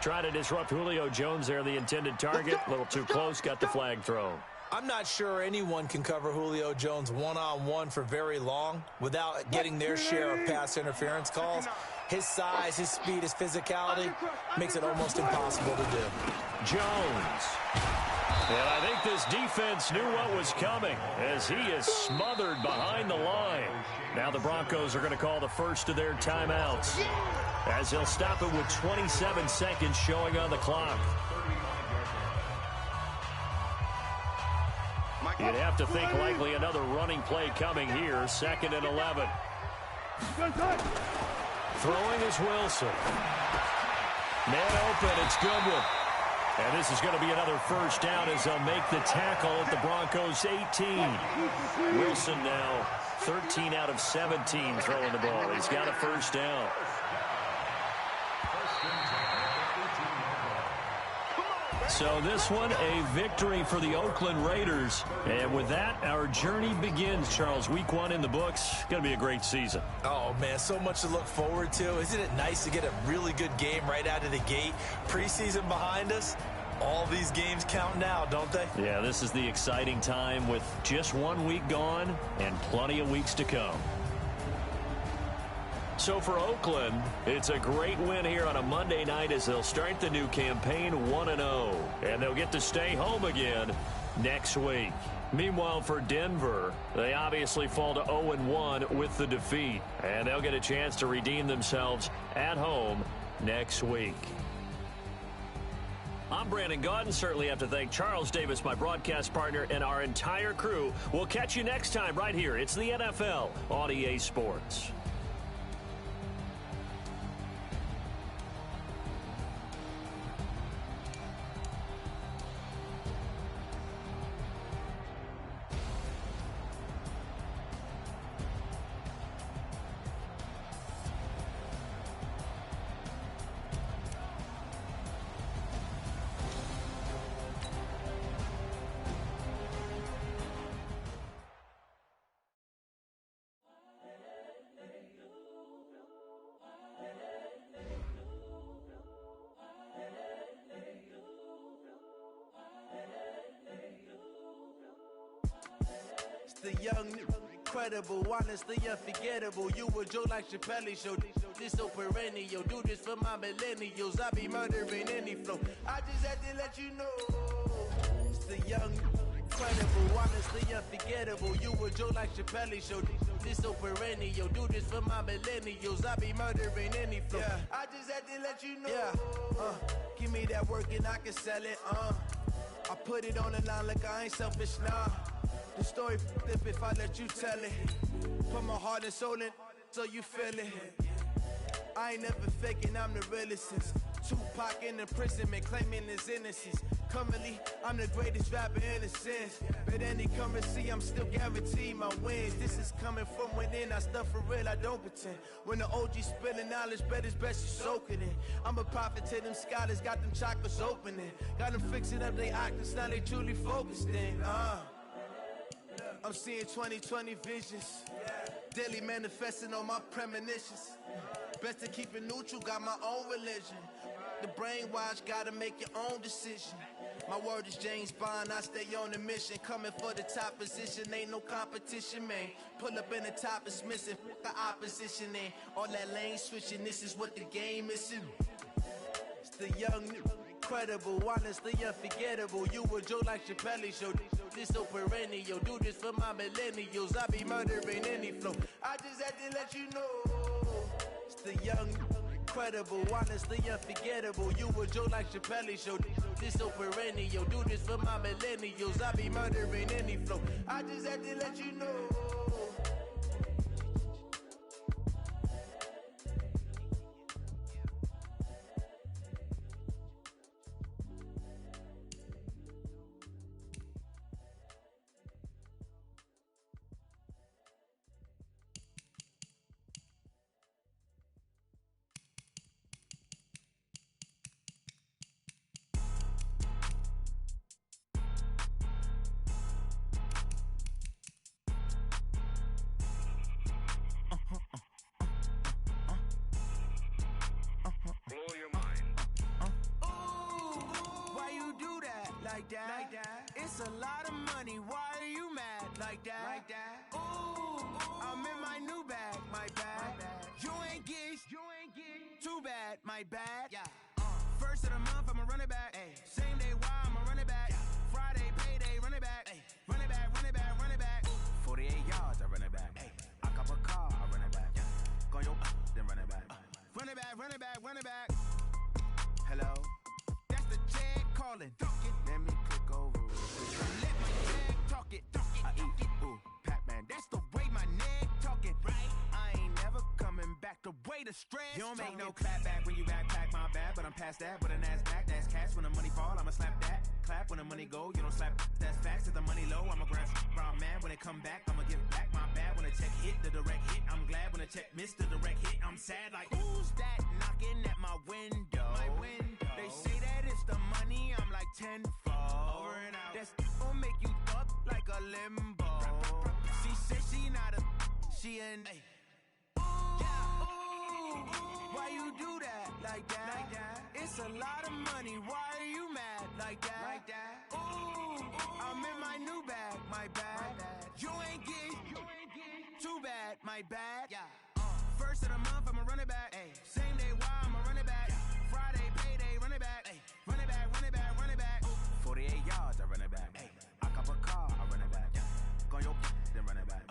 Try to disrupt Julio Jones there, the intended target. A little too close, got the flag thrown. I'm not sure anyone can cover Julio Jones one-on-one for very long without getting their share of pass interference calls. His size, his speed, his physicality makes it almost impossible to do. Jones. And I think this defense knew what was coming as he is smothered behind the line. Now the Broncos are going to call the first of their timeouts as they'll stop it with 27 seconds showing on the clock. You'd have to think likely another running play coming here. 2nd and 11. Throwing is Wilson. Man open, it's Goodwin. And this is going to be another first down as they'll make the tackle at the Broncos' 18. Wilson now 13 out of 17 throwing the ball. He's got a first down. So this one, a victory for the Oakland Raiders. And with that, our journey begins, Charles. Week 1 in the books. Going to be a great season. Oh, man, so much to look forward to. Isn't it nice to get a really good game right out of the gate? Preseason behind us. All these games count now, don't they? Yeah, this is the exciting time with just 1 week gone and plenty of weeks to come. So for Oakland, it's a great win here on a Monday night as they'll start the new campaign 1-0. And they'll get to stay home again next week. Meanwhile, for Denver, they obviously fall to 0-1 with the defeat. And they'll get a chance to redeem themselves at home next week. I'm Brandon Gaudin. Certainly have to thank Charles Davis, my broadcast partner, and our entire crew. We'll catch you next time right here. It's the NFL on EA Sports. The young, incredible, honestly unforgettable. You a Joe like Chappelle show. This so perennial. Do this for my millennials. I be murdering any flow. I just had to let you know. It's the young, incredible, honestly unforgettable. You a Joe like Chappelle show. This so perennial. Do this for my millennials. I be murdering any flow. Yeah. I just had to let you know. Yeah. Give me that work and I can sell it. I put it on the line like I ain't selfish, nah. The story if I let you tell it. Put my heart and soul in so you feel it. I ain't never faking, I'm the realest since Tupac in imprisonment, claiming his innocence. Currently, I'm the greatest rapper in a sense. But any currency, I'm still guaranteed my wins. This is coming from within, I stuff for real, I don't pretend. When the OG spilling knowledge, bet it's best you soak it in. I'm a prophet to them scholars, got them chakras opening. Got them fixing up they octaves, now they truly focused in. I'm seeing 2020 visions. Daily manifesting on my premonitions. Best to keep it neutral, got my own religion. The brainwash, gotta make your own decision. My word is James Bond, I stay on the mission. Coming for the top position, ain't no competition, man. Pull up in the top is missing, the opposition ain't. All that lane switching, this is what the game is. It's the young, incredible, honestly unforgettable. You a Joe like Chappelle show. This so perennial. Do this for my millennials. I be murdering any flow. I just had to let you know. It's the young, incredible, honestly unforgettable. You a Joe like Chappelle show. This so perennial. Do this for my millennials. I be murdering any flow. I just had to let you know. Like that. It's a lot of money. Why are you mad like that? Ooh, I'm in my new bag, my bad. You ain't get too bad, my bad. Yeah. First of the month, I'ma run it back. Ay. Same day, why I'ma run it back. Yeah. Friday, payday, run it back. Ay. Run it back, run it back, run it back. 48 yards, I run it back. Ay. I cop a car, I run it back. Yeah. Go your then run it back. Run it back, run it back, run it back. Hello? That's the check calling. Let me click over. Let my neck talk it. I eat, ooh, Pac-Man. That's the way my neck talking. Right? I ain't never coming back. The way the stress. You don't make no clap back when you backpack, my bad. But I'm past that. With a NASDAQ, that's cash. When the money fall, I'ma slap that. Clap when the money go. You don't slap. That's facts. If the money low, I'ma grab brown man. When it come back, I'ma give back my bad. When the check hit, the direct hit. I'm glad when the check missed the direct hit. I'm sad like who's that knocking at my window? My window. They say that it's the money. I'm like tenfold. Over and out. That's gon' make you up like a limbo. She said she not a. She an. Why you do that like that? It's a lot of money. Why are you mad like that? Ooh, I'm in my new bag, my bad. You ain't get too bad, my bad. Yeah. First of the month, I'ma run it back. Ay. Same day, why I'ma run it back. Friday, payday, run it back. Ay. Run it back, run it back, run it back. 48 yards, I run it back. Ay. I cop a car, I run it back. Yeah. Go your then run it back.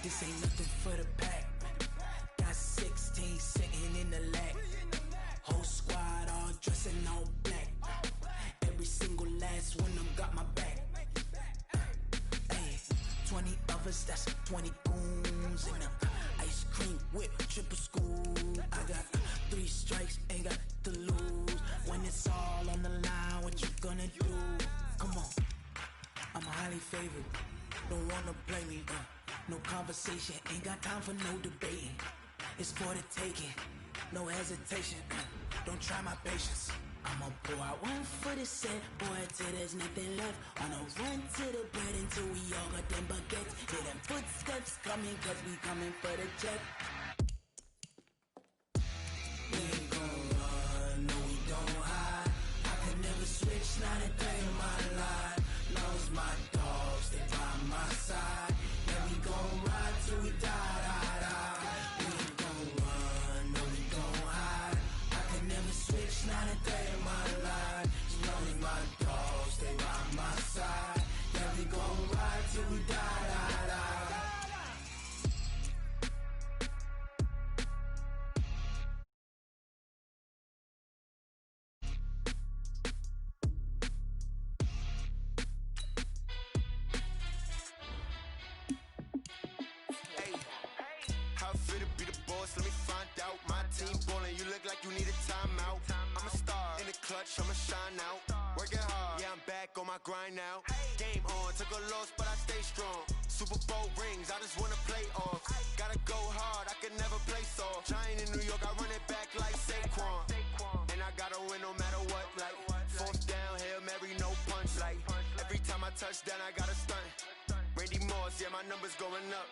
This ain't nothing for the pack. Got 16 sitting in the lag. Whole squad all dressing all black. Every single last one of them got my back. 20 of us, that's 20 goons in a ice cream whip, triple scoop. I got 3 strikes, ain't got to lose. When it's all on the line, what you gonna do? Come on, I'm highly favored. Don't wanna play me, no conversation, ain't got time for no debating. It's for the taking, no hesitation. Don't try my patience. I'ma pour out one for the set, boy, till there's nothing left. Wanna run to the bread until we all got them baguettes. Hear them footsteps coming, cause we coming for the check. We ain't gon' run, no we don't hide. I could never switch, not a day in my life. Lost my dogs, they by my side. Yeah, we gon' ride till we die, die, die. We ain't gon' run, no we don't hide. I could never switch, not a day in my life. As long as my dogs, they by my side. Yeah, we gon' ride till we die, die, die. How I feel to be the boss, let me find out. My team ballin', you look like you need a timeout. I'm a star, in the clutch, I'ma shine out. Working hard, yeah, I'm back on my grind now. Game on, took a loss, but I stay strong. Super Bowl rings, I just wanna play off. Gotta go hard, I can never play soft. Giant in New York, I run it back like Saquon. And I gotta win no matter what, like 4th down, Hail Mary, no punch. Like, every time I touch down, I gotta stunt. Randy Moss, yeah, my numbers going up.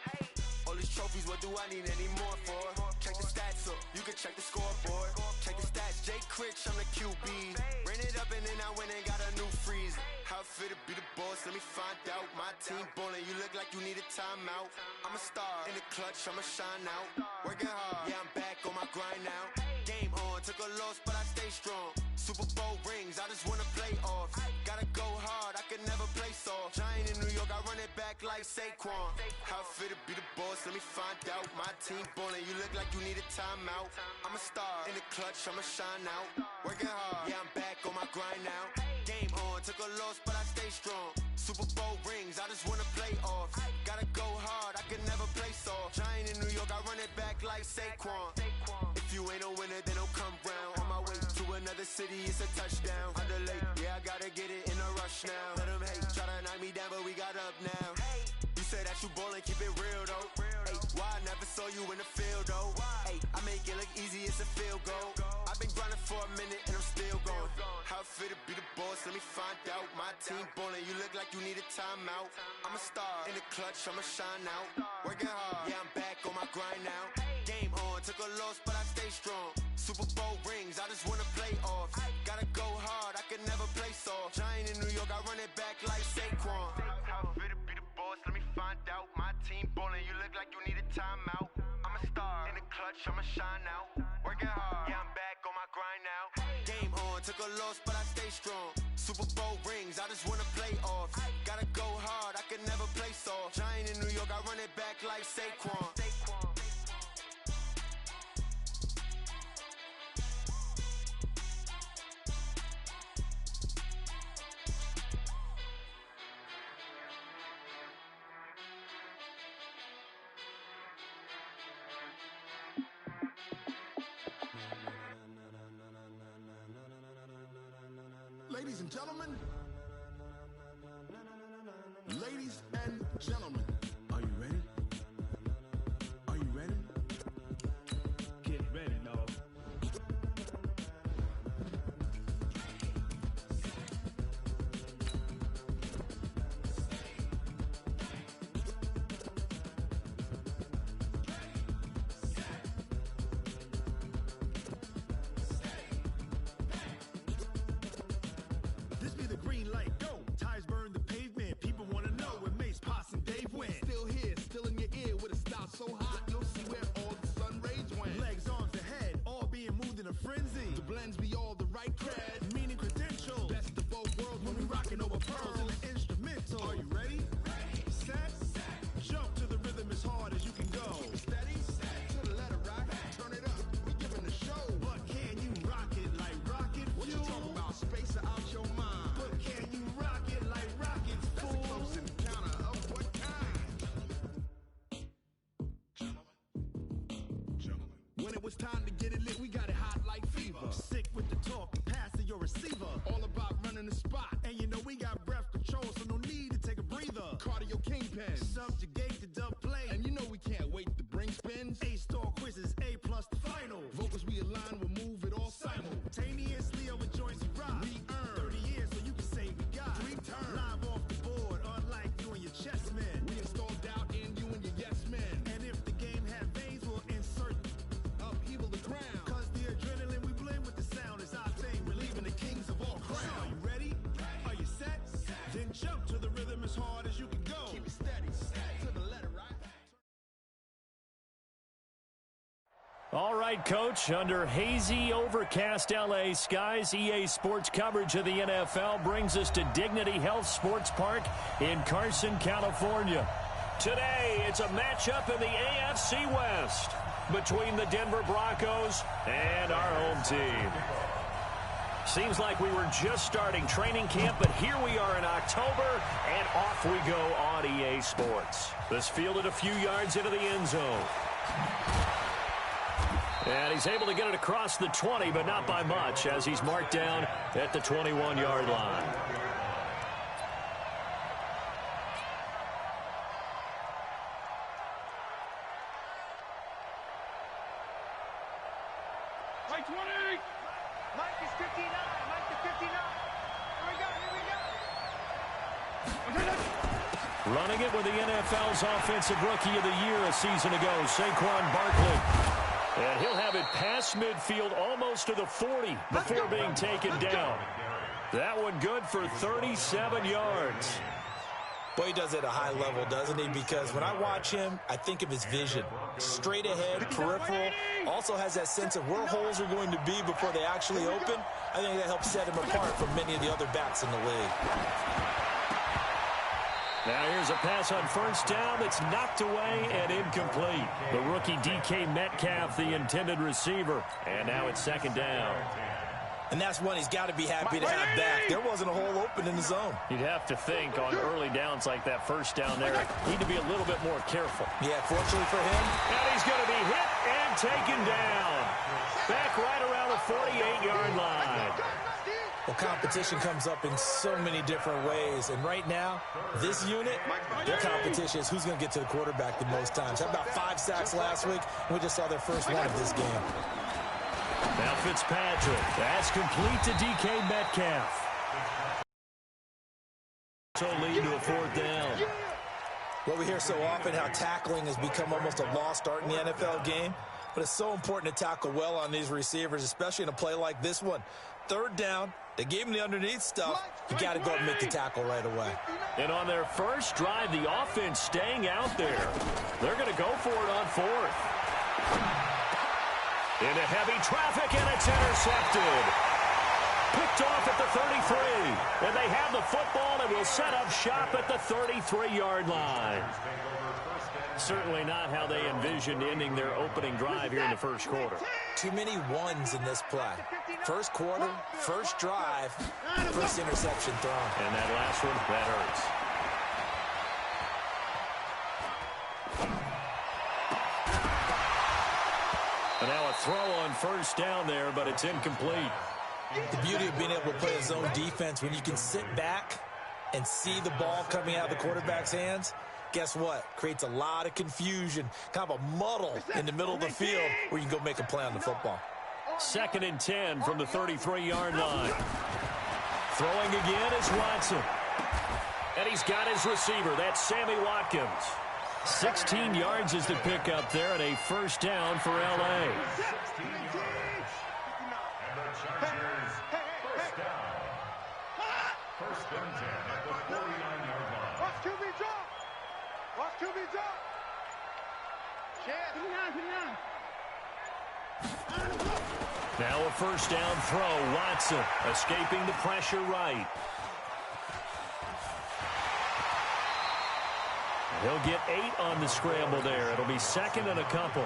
All these trophies, what do I need any more for? Check the stats up, you can check the scoreboard. Check the stats, Jay Critch, I'm the QB. Ran it up and then I went and got a new freeze. How I feel to be the boss, let me find out. My team ballin', you look like you need a timeout. I'm a star, in the clutch, I'ma shine out. Working hard, yeah, I'm back on my grind now. Game on, took a loss, but I stay strong. Super Bowl rings, I just wanna play off. Gotta go hard, I can never play soft. Giant in New York, I run it back like Saquon. How I feel to be the boss, let me find out. My team ballin', you look like you need a timeout. I'm a star, in the clutch, I'ma shine out. Working hard, yeah, I'm back on my grind now. Game on, took a loss, but I stay strong. Super Bowl rings, I just wanna play off. Gotta go hard, I can never play soft. Giant in New York, I run it back like Saquon. If you ain't a winner, then don't come round. On my way to another city, it's a touchdown. Under late, yeah, I gotta get it in a rush now. Let them hate, try to knock me down, but we got up now. You say that you ballin', keep it real though. Hey, why I never saw you in the field though? Hey, I make it look easy, it's a field goal. I've been grinding for a minute and I'm still going. How I feel to be the boss, let me find out. My team ballin', you look like you need a timeout. I'm a star, in the clutch, I'ma shine out. Working hard, yeah, I'm back on my grind now. Game on, took a loss, but I stay strong. Super Bowl rings, I just wanna play off. Gotta go hard, I can never play soft. Giant in New York, I run it back like Saquon. How I feel to be the boss, let me find out. My team ballin', you look like you need a timeout. I'm a star, in the clutch, I'ma shine out. Working hard, yeah, I'm back on my grind now. Game on, took a loss, but I stay strong. Super Bowl rings, I just wanna play off. Gotta go hard, I can never play soft. Giant in New York, I run it back like Saquon. Ladies and gentlemen, ladies and gentlemen, are you ready? Are you ready? Get ready, dog. This be the green light, go. Tires burn the pavement. People wanna know where Mace, Potts, and Dave went. Still here, still in your ear with a style so hot, you'll see where all the sun rays went. Legs, arms, and head, all being moved in a frenzy. The blends be all the right cred, meaning credentials. Best of both worlds when we rockin' over pearls in the instrumental. Are you ready? Set, jump to the rhythm as hard as you When it was time to get it lit, we got it hot like fever. Sick with the talk, pass to your receiver. All about running the spot. And you know we got breath control, so no need to take a breather. Cardio kingpin, subjugate the dub play. And you know we can't wait to bring spins. A-star quizzes, A+ the final. Vocals we align, we'll move it all simultaneously over joints we rock. We earn 30 years, so you can say we got 3 turns. Live off the board, unlike you and your chess men. We install doubt in you and your yes men. And if the game had veins, we'll insert upheaval the ground. Cause the adrenaline we blend with the sound is our thing. We're leaving the kings of all crowns. So are you ready? Are you set? Then jump to the rhythm as hard as you can go. Keep it steady, to the letter, right? All right, Coach, under hazy, overcast L.A. skies, EA Sports coverage of the NFL brings us to Dignity Health Sports Park in Carson, California. Today, it's a matchup in the AFC West between the Denver Broncos and our home team. Seems like we were just starting training camp, but here we are in October, and off we go on EA Sports. This fielded a few yards into the end zone. And he's able to get it across the 20, but not by much, as he's marked down at the 21-yard line. Mike 20! Mike is 59. Mike to 59. Here we go. Running it with the NFL's Offensive Rookie of the Year a season ago, Saquon Barkley. And he'll have it past midfield almost to the 40 before being taken down. That one good for 37 yards. Boy, he does it at a high level, doesn't he? Because when I watch him, I think of his vision. Straight ahead, peripheral. Also has that sense of where holes are going to be before they actually open. I think that helps set him apart from many of the other backs in the league. Now here's a pass on first down that's knocked away and incomplete. The rookie DK Metcalf, the intended receiver. And now it's second down. And that's one he's got to be happy to have back. There wasn't a hole open in the zone. You'd have to think on early downs like that first down there, need to be a little bit more careful. Yeah, fortunately for him. And he's going to be hit and taken down. Back right around the 48-yard line. Well, competition comes up in so many different ways. And right now, this unit, their competition is who's going to get to the quarterback the most times. How about 5 sacks last week? We just saw their first one of this game. Now Fitzpatrick. That's complete to DK Metcalf. So lead to a 4th down. Well, we hear so often how tackling has become almost a lost art in the NFL game. But it's so important to tackle well on these receivers, especially in a play like this one. 3rd down. They gave him the underneath stuff. You got to go and make the tackle right away. And on their first drive, the offense staying out there. They're going to go for it on 4th. Into heavy traffic, and it's intercepted. Picked off at the 33. And they have the football and will set up shop at the 33-yard line. Certainly not how they envisioned ending their opening drive here in the first quarter. Too many ones in this play. First quarter, first drive, first interception thrown. And that last one, that hurts. And now a throw on first down there, but it's incomplete. The beauty of being able to play a zone defense when you can sit back and see the ball coming out of the quarterback's hands, guess what? Creates a lot of confusion, kind of a muddle in the middle of the field where you can go make a play on the football. 2nd and 10 from the 33-yard line. Throwing again is Watson. And he's got his receiver. That's Sammy Watkins. 16 yards is the pickup there and a first down for L.A. And the Chargers, first down. 1st and 10 at the 49-yard line. Watch QB drop. Watch QB drop. Chance. Now a first down throw. Watson escaping the pressure right. He'll get 8 on the scramble there. It'll be 2nd and a couple.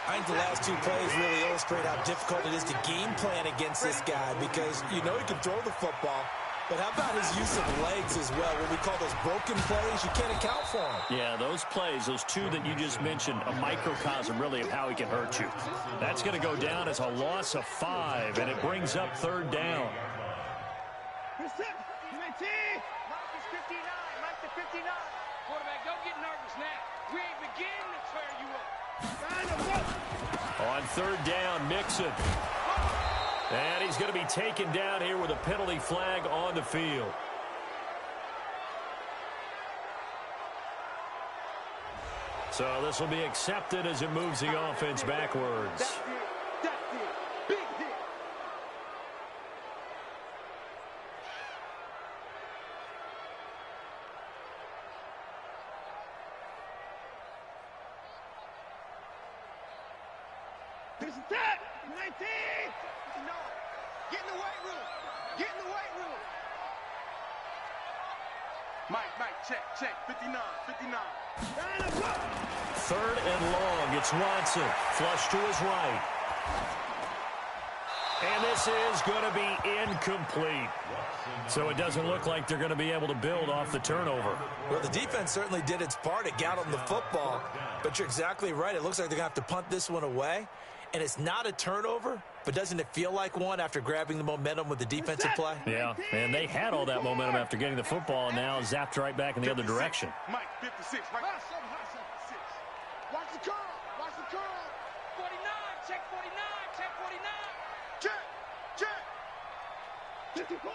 I think the last 2 plays really illustrate how difficult it is to game plan against this guy because you know he can throw the football, But how about his use of legs as well? What we call those broken plays, you can't account for them. Yeah, those plays, those two that you just mentioned, a microcosm really of how he can hurt you. That's going to go down as a loss of 5, and it brings up 3rd down. Mike is 59. Mike to 59. Quarterback, don't get nervous now. We ain't beginning to tear you up. On 3rd down, Mixon. And he's going to be taken down here with a penalty flag on the field. So this will be accepted as it moves the offense backwards. That's it. Big hit. This is that. 19. No. Get in the weight room. Get in the weight room. Mike, check. 59. 3rd and long. It's Watson. Flush to his right. And this is going to be incomplete. So it doesn't look like they're going to be able to build off the turnover. Well, the defense certainly did its part. It got them the football. But you're exactly right. It looks like they're going to have to punt this one away. And it's not a turnover, but doesn't it feel like one after grabbing the momentum with the defensive play? Yeah, and they had all that momentum after getting the football, and now zapped right back in the other direction. Mike, 56. Mike. Watch the curl. 49. Check 49. 54.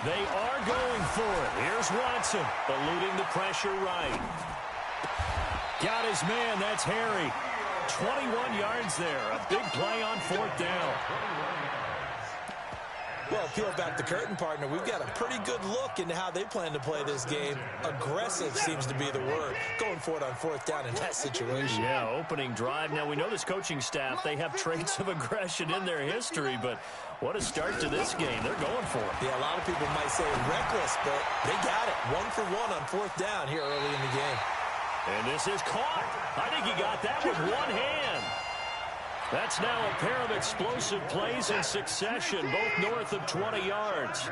They are going for it. Here's Watson, eluding the pressure right. Got his man, that's Harry. 21 yards there, a big play on 4th down. Well, peel back the curtain, partner. We've got a pretty good look into how they plan to play this game. Aggressive seems to be the word. Going for it on 4th down in that situation. Yeah, opening drive. Now, we know this coaching staff, they have traits of aggression in their history, but what a start to this game. They're going for it. Yeah, a lot of people might say reckless, but they got it. 1 for 1 on 4th down here early in the game. And this is caught. I think he got that with one hand. That's now a pair of explosive plays in succession, both north of 20 yards.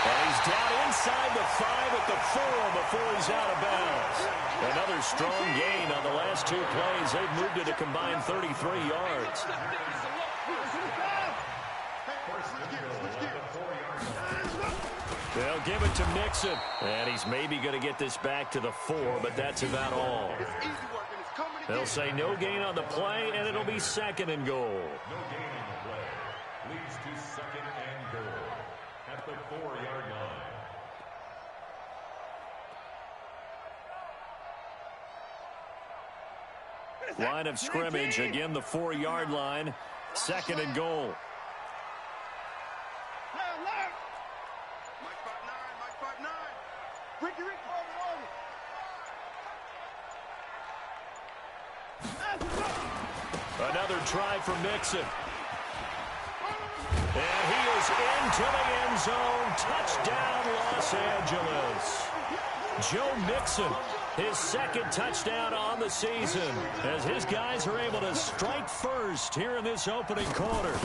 And he's down inside the 5 at the 4 before he's out of bounds. Another strong gain on the last 2 plays. They've moved it a combined 33 yards. They'll give it to Mixon. And he's maybe going to get this back to the 4, but that's about all. They'll say no gain on the play, and it'll be 2nd and goal. No gain on the play. Leads to 2nd and goal at the 4-yard line. Line of scrimmage, again the 4-yard line. 2nd and goal. Another try for Mixon. And he is into the end zone. Touchdown, Los Angeles. Joe Mixon, his 2nd touchdown on the season, as his guys are able to strike first here in this opening quarter.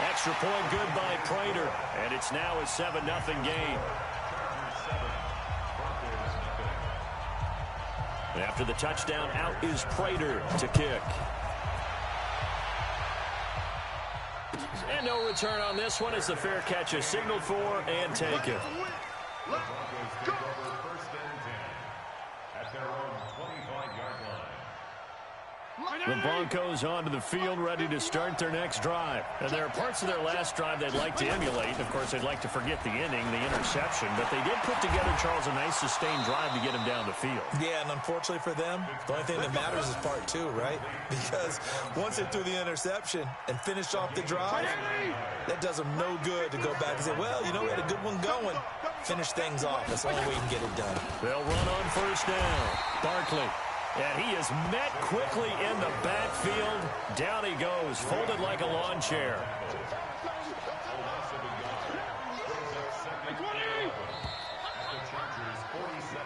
Extra point good by Prater, and it's now a 7-0 game. After the touchdown, out is Prater to kick. And no return on this one as the fair catch is signaled for and taken. The Broncos onto the field, ready to start their next drive. And there are parts of their last drive they'd like to emulate. Of course, they'd like to forget the inning, the interception. But they did put together, Charles, a nice sustained drive to get him down the field. Yeah, and unfortunately for them, the only thing that matters is part 2, right? Because once they threw the interception and finished off the drive, that does them no good to go back and say, well, you know, we had a good one going. Finish things off. That's the only way you can get it done. They'll run on 1st down. Barkley. And he is met quickly in the backfield. Down he goes, folded like a lawn chair.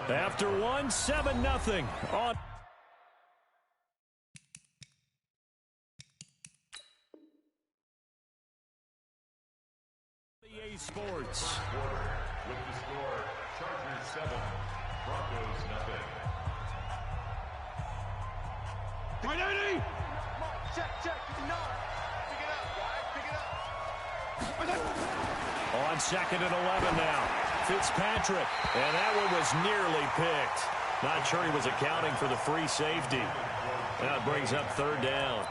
After one, 7-0 on EA Sports. With the score, Chargers 7, Broncos nothing. Check. No. Pick it up, guys. Pick it up. On 2nd and 11 now. Fitzpatrick. And that one was nearly picked. Not sure he was accounting for the free safety. That brings up 3rd down.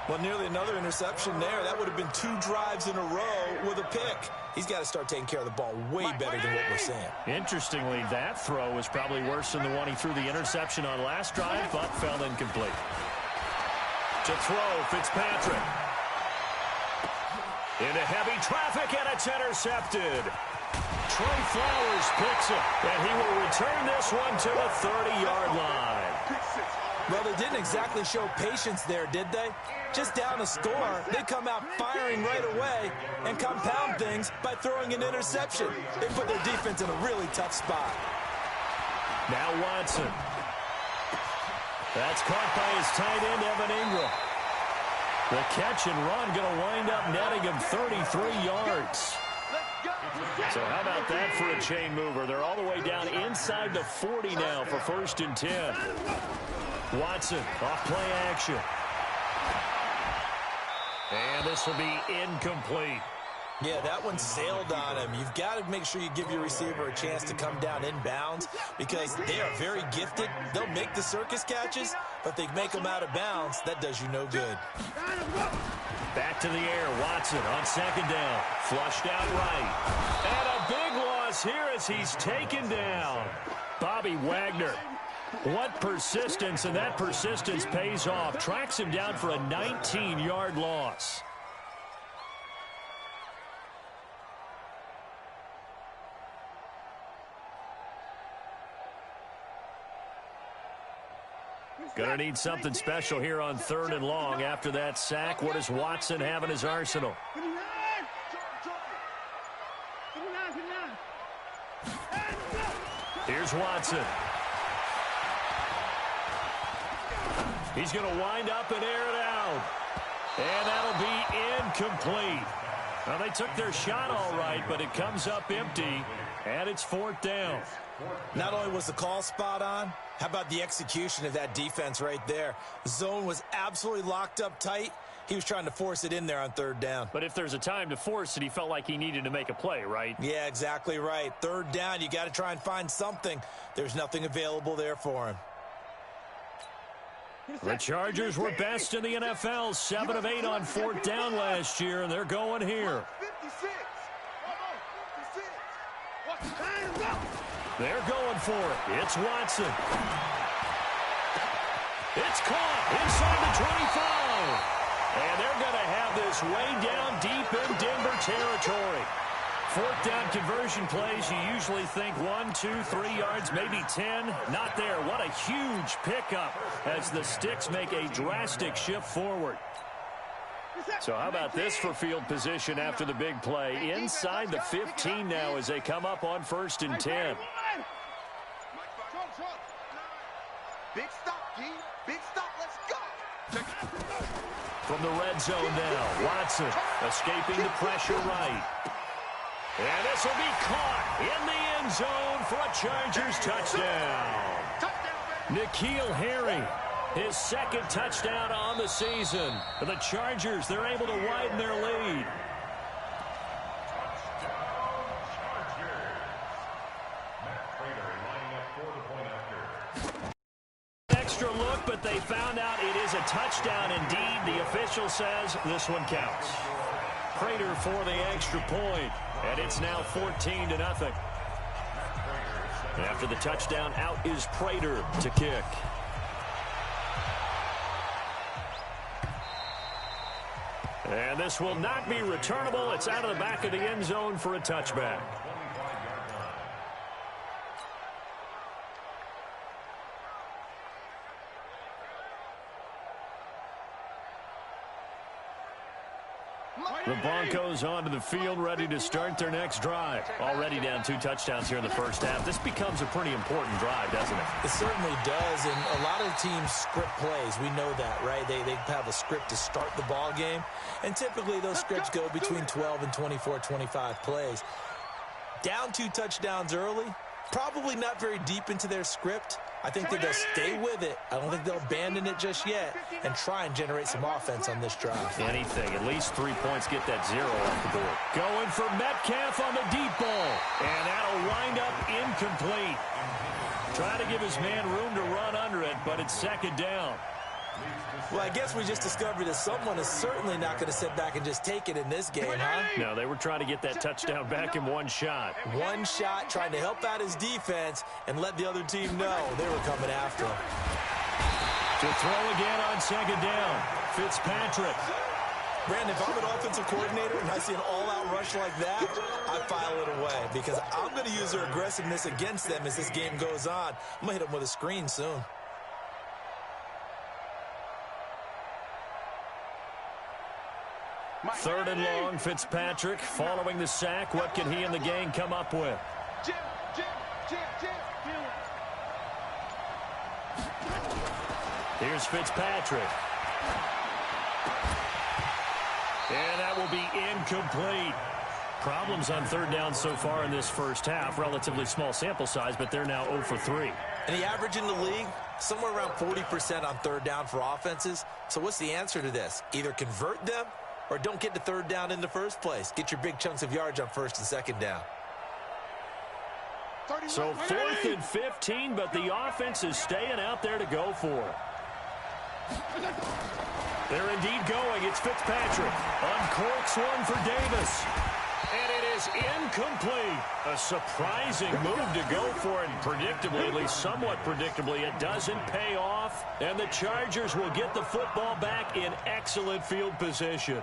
Well, nearly another interception there. That would have been 2 drives in a row with a pick. He's got to start taking care of the ball way better than what we're seeing. Interestingly, that throw was probably worse than the one he threw the interception on last drive, but fell incomplete. To throw, Fitzpatrick. Into heavy traffic, and it's intercepted. Trey Flowers picks it, and he will return this one to the 30-yard line. Well, they didn't exactly show patience there, did they? Just down a score, they come out firing right away and compound things by throwing an interception. They put their defense in a really tough spot. Now Watson. That's caught by his tight end, Evan Ingram. The catch and run going to wind up netting him 33 yards. So how about that for a chain mover? They're all the way down inside the 40 now for 1st and 10. Watson off play action. And this will be incomplete. Yeah, that one sailed on him. You've got to make sure you give your receiver a chance to come down inbounds because they are very gifted. They'll make the circus catches, but they make them out of bounds. That does you no good. Back to the air. Watson on 2nd down. Flushed out right. And a big loss here as he's taken down. Bobby Wagner. What persistence, and that persistence pays off. Tracks him down for a 19-yard loss. Gonna need something special here on 3rd and long. After that sack, what does Watson have in his arsenal? Here's Watson. He's going to wind up and air it out. And that'll be incomplete. Well, they took their shot all right, but it comes up empty, and it's 4th down. Not only was the call spot on, how about the execution of that defense right there? The zone was absolutely locked up tight. He was trying to force it in there on 3rd down. But if there's a time to force it, he felt like he needed to make a play, right? Yeah, exactly right. 3rd down, you got to try and find something. There's nothing available there for him. The Chargers were best in the NFL, 7 of 8 on 4th down last year, and they're going here. They're going for it. It's Watson. It's caught inside the 25. And they're going to have this way down deep in Denver territory. 4th down conversion plays, you usually think 1, 2, 3 yards, maybe 10. Not there. What a huge pickup as the Sticks make a drastic shift forward. So how about this for field position after the big play? Inside the 15 now as they come up on 1st and 10. Big stop, D. Big stop. Let's go. From the red zone now, Watson escaping the pressure right. And this will be caught in the end zone for a Chargers touchdown. N'Keal Harry, his 2nd touchdown on the season. For the Chargers, they're able to widen their lead. Extra look, but they found out it is a touchdown indeed. The official says this one counts. Prater for the extra point, and it's now 14-0. After the touchdown, out is Prater to kick. And this will not be returnable. It's out of the back of the end zone for a touchback. The Broncos onto the field, ready to start their next drive. Already down 2 touchdowns here in the first half. This becomes a pretty important drive, doesn't it? It certainly does, and a lot of teams script plays. We know that, right? They have a script to start the ball game, and typically those scripts go between 12 and 24, 25 plays. Down 2 touchdowns early, probably not very deep into their script. I think that they'll stay with it. I don't think they'll abandon it just yet and try and generate some offense on this drive. Anything. At least 3 points, get that 0 off the board. Going for Metcalf on the deep ball. And that'll wind up incomplete. Trying to give his man room to run under it, but it's second down. Well, I guess we just discovered that someone is certainly not going to sit back and just take it in this game, huh? No, they were trying to get that touchdown back in one shot. One shot, trying to help out his defense and let the other team know they were coming after him. To throw again on second down, Fitzpatrick. Brandon, if I'm an offensive coordinator and I see an all-out rush like that, I file it away because I'm going to use their aggressiveness against them as this game goes on. I'm going to hit them with a screen soon. Third and long, Fitzpatrick following the sack. What can he and the gang come up with? Here's Fitzpatrick. And that will be incomplete. Problems on third down so far in this first half. Relatively small sample size, but they're now 0 for 3. And the average in the league, somewhere around 40% on third down for offenses. So what's the answer to this? Either convert them or don't get to third down in the first place. Get your big chunks of yards on first and second down. So 4th and 15, but the offense is staying out there to go for it. They're indeed going. It's Fitzpatrick. Uncorks one for Davis. And it is incomplete. A surprising move to go for it. Predictably, at least somewhat predictably, it doesn't pay off. And the Chargers will get the football back in excellent field position.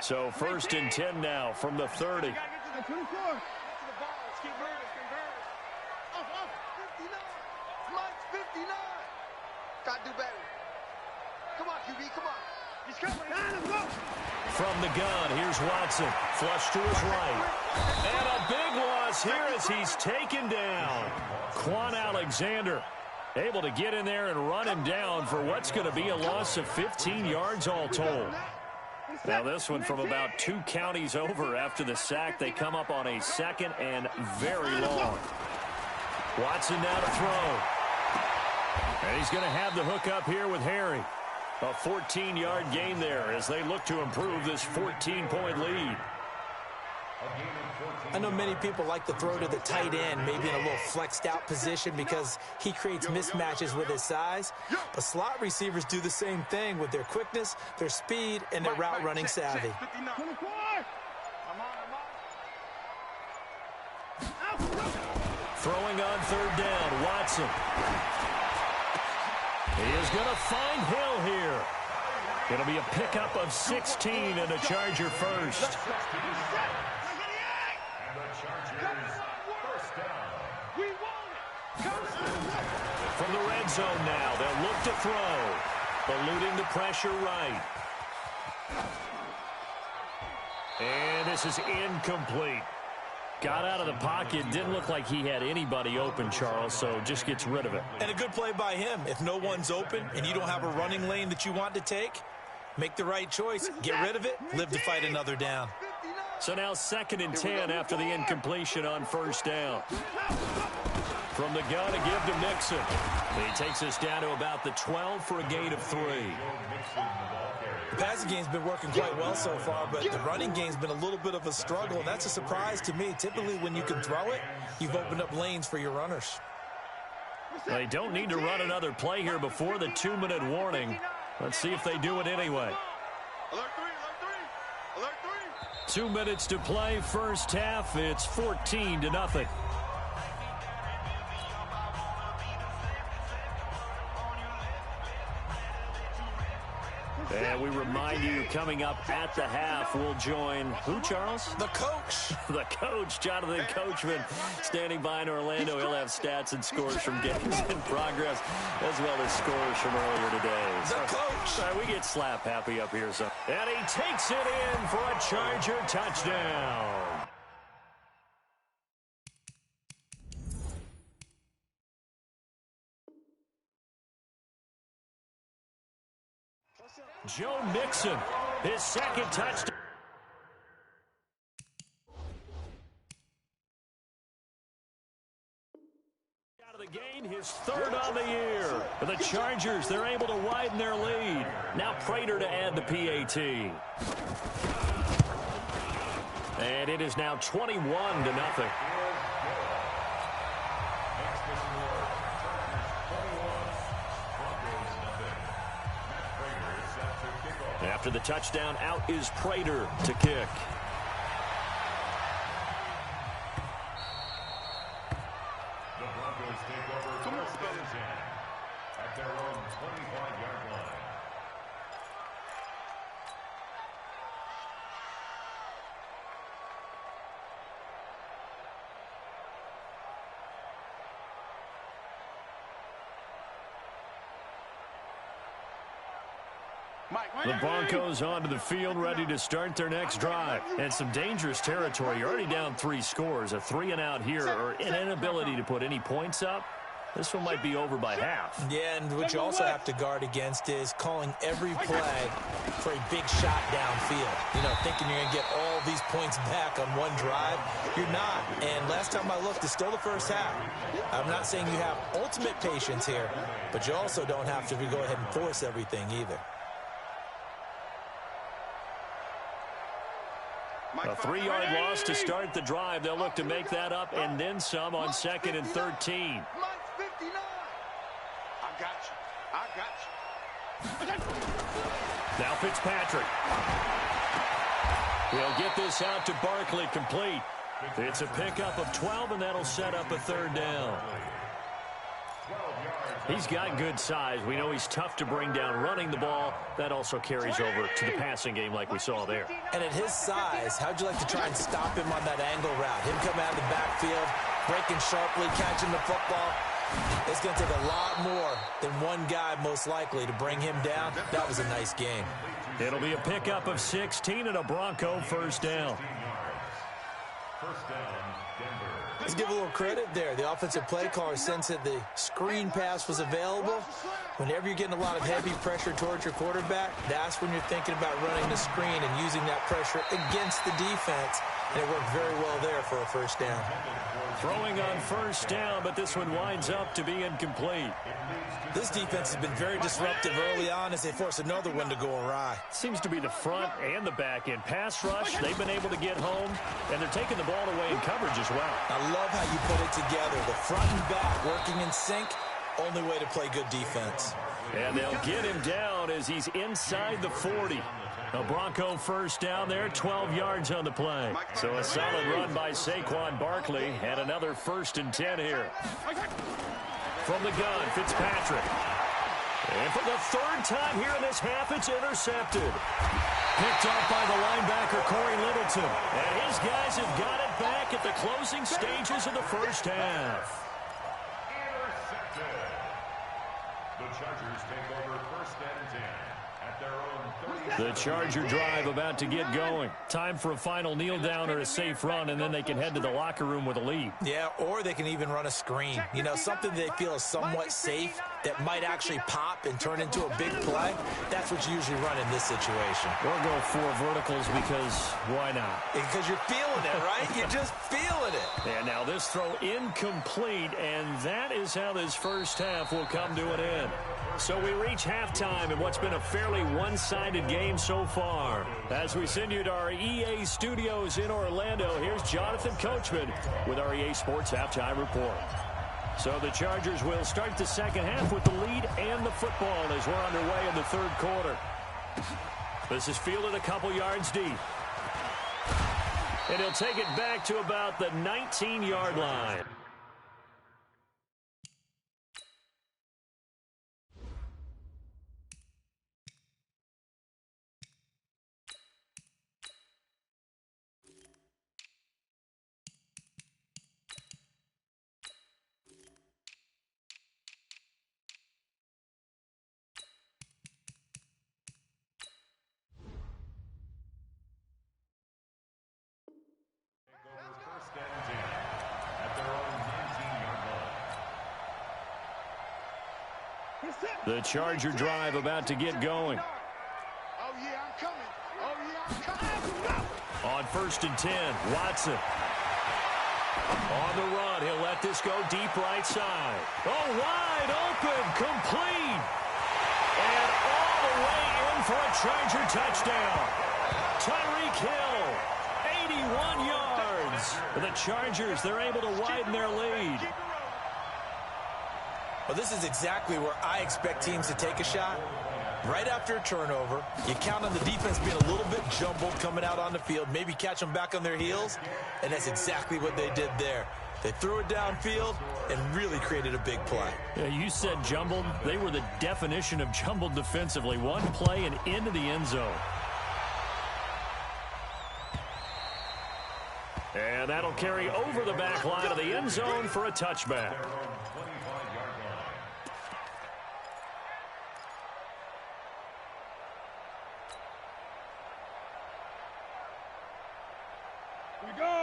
So 1st and 10 now from the 30. Gotta do better. Come on, QB, come on. He's coming. From the gun, here's Watson. Flush to his right. And a big loss here as he's taken down. Quan Alexander able to get in there and run him down for what's going to be a loss of 15 yards all told. Now this one from about 2 counties over after the sack. They come up on a 2nd and very long. Watson now to throw. And he's going to have the hook up here with Harry. A 14-yard gain there as they look to improve this 14-point lead. I know many people like to throw to the tight end, maybe in a little flexed out position because he creates mismatches with his size. But slot receivers do the same thing with their quickness, their speed, and their route running savvy. Throwing on third down, Watson. He is going to find Hill here. It'll be a pickup of 16 and a Charger first. From the red zone now, they'll look to throw. Eluding the pressure right. And this is incomplete. Got out of the pocket. Didn't look like he had anybody open, Charles, so just gets rid of it. And a good play by him. If no one's open and you don't have a running lane that you want to take, make the right choice. Get rid of it. Live to fight another down. So now 2nd and 10 after the incompletion on first down. From the gun to give to Mixon. He takes us down to about the 12 for a gain of 3. The passing game's been working quite well so far, but the running game's been a little bit of a struggle, and that's a surprise to me. Typically, when you can throw it, you've opened up lanes for your runners. They don't need to run another play here before the 2-minute warning. Let's see if they do it anyway. Alert 3, alert 3, alert 3. 2 minutes to play, first half. It's 14-0. And we remind you, coming up at the half, we'll join who, Charles? The coach. The coach, Jonathan Coachman, standing by in Orlando. He'll have stats and scores from games in progress, as well as scores from earlier today. The coach. We get slap happy up here. So. And he takes it in for a Charger touchdown. Joe Mixon, his second touchdown. Out of the game, his third on the year. For the Chargers, they're able to widen their lead. Now Prater to add the PAT. And it is now 21-0. After the touchdown, out is Prater to kick. The Broncos take over first and 10 at their own 25-yard line. The Broncos onto the field, ready to start their next drive. And some dangerous territory. You're already down 3 scores. A 3-and-out here, or an inability to put any points up. This one might be over by half. Yeah, and what you also have to guard against is calling every play for a big shot downfield. You know, thinking you're going to get all these points back on one drive. You're not. And last time I looked, it's still the first half. I'm not saying you have ultimate patience here, but you also don't have to go ahead and force everything either. A 3-yard loss to start the drive. They'll look to make that up and then some on 2nd and 13. Now Fitzpatrick. He'll get this out to Barkley, complete. It's a pickup of 12, and that'll set up a 3rd down. He's got good size. We know he's tough to bring down running the ball. That also carries over to the passing game like we saw there. And at his size, how'd you like to try and stop him on that angle route? Him coming out of the backfield, breaking sharply, catching the football. It's going to take a lot more than one guy most likely to bring him down. That was a nice game. It'll be a pickup of 16 and a Bronco 1st down. First down, Denver. Let's give a little credit there. The offensive play caller sensed that the screen pass was available. Whenever you're getting a lot of heavy pressure towards your quarterback, that's when you're thinking about running the screen and using that pressure against the defense. And it worked very well there for a 1st down. Throwing on 1st down, but this one winds up to be incomplete. This defense has been very disruptive early on as they force another one to go awry. Seems to be the front and the back end. Pass rush, they've been able to get home, and they're taking the ball away in coverage as well. I love how you put it together. The front and back working in sync, only way to play good defense. And they'll get him down as he's inside the 40. A Bronco 1st down there, 12 yards on the play. So a solid run by Saquon Barkley, and another 1st and 10 here. From the gun, Fitzpatrick. And for the 3rd time here in this half, it's intercepted. Picked up by the linebacker, Corey Littleton. And his guys have got it back at the closing stages of the 1st half. Intercepted. The Chargers take over 1st and 10 at their own 30. The Charger drive about to get going. Time for a final kneel down or a safe run, and then they can head to the locker room with a lead. Yeah, or they can even run a screen. You know, something they feel is somewhat safe that might actually pop and turn into a big play. That's what you usually run in this situation. Or go 4 verticals because why not? Because you're feeling it, right? You're just feeling it. And now this throw incomplete, and that is how this 1st half will come to an end. So we reach halftime in what's been a fairly one-sided game so far. As we send you to our EA studios in Orlando, here's Jonathan Coachman with our EA Sports Halftime Report. So the Chargers will start the 2nd half with the lead and the football as we're underway in the 3rd quarter. This is fielded a couple yards deep. And he'll take it back to about the 19-yard line. The Charger drive about to get going. Oh, yeah, I'm coming. Oh, yeah, I'm coming. On 1st and 10, Watson. On the run, he'll let this go deep right side. Oh, wide open, complete. And all the way in for a Charger touchdown. Tyreek Hill, 81 yards. The Chargers, they're able to widen their lead. Well, this is exactly where I expect teams to take a shot. Right after a turnover, you count on the defense being a little bit jumbled coming out on the field, maybe catch them back on their heels, and that's exactly what they did there. They threw it downfield and really created a big play. Yeah, you said jumbled. They were the definition of jumbled defensively. One play and into the end zone. And that'll carry over the back line of the end zone for a touchback.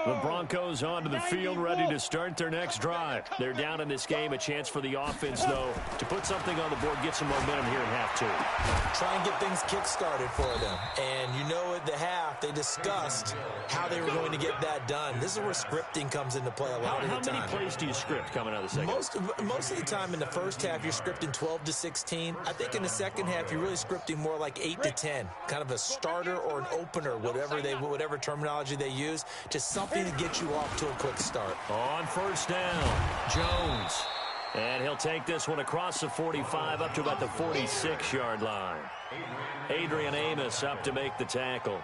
The Broncos onto the field, ready to start their next drive. They're down in this game. A chance for the offense, though, to put something on the board, get some momentum here in half two. Try and get things kick-started for them. And you know at the half, they discussed how they were going to get that done. This is where scripting comes into play a lot of the time. How many plays do you script coming out of the second? Most of the time in the first half, you're scripting 12 to 16. I think in the second half, you're really scripting more like 8 to 10. Kind of a starter or an opener, whatever terminology they use, just something to get you off to a quick start. On 1st down, Jones. And he'll take this one across the 45 up to about the 46-yard line. Adrian Amos up to make the tackle.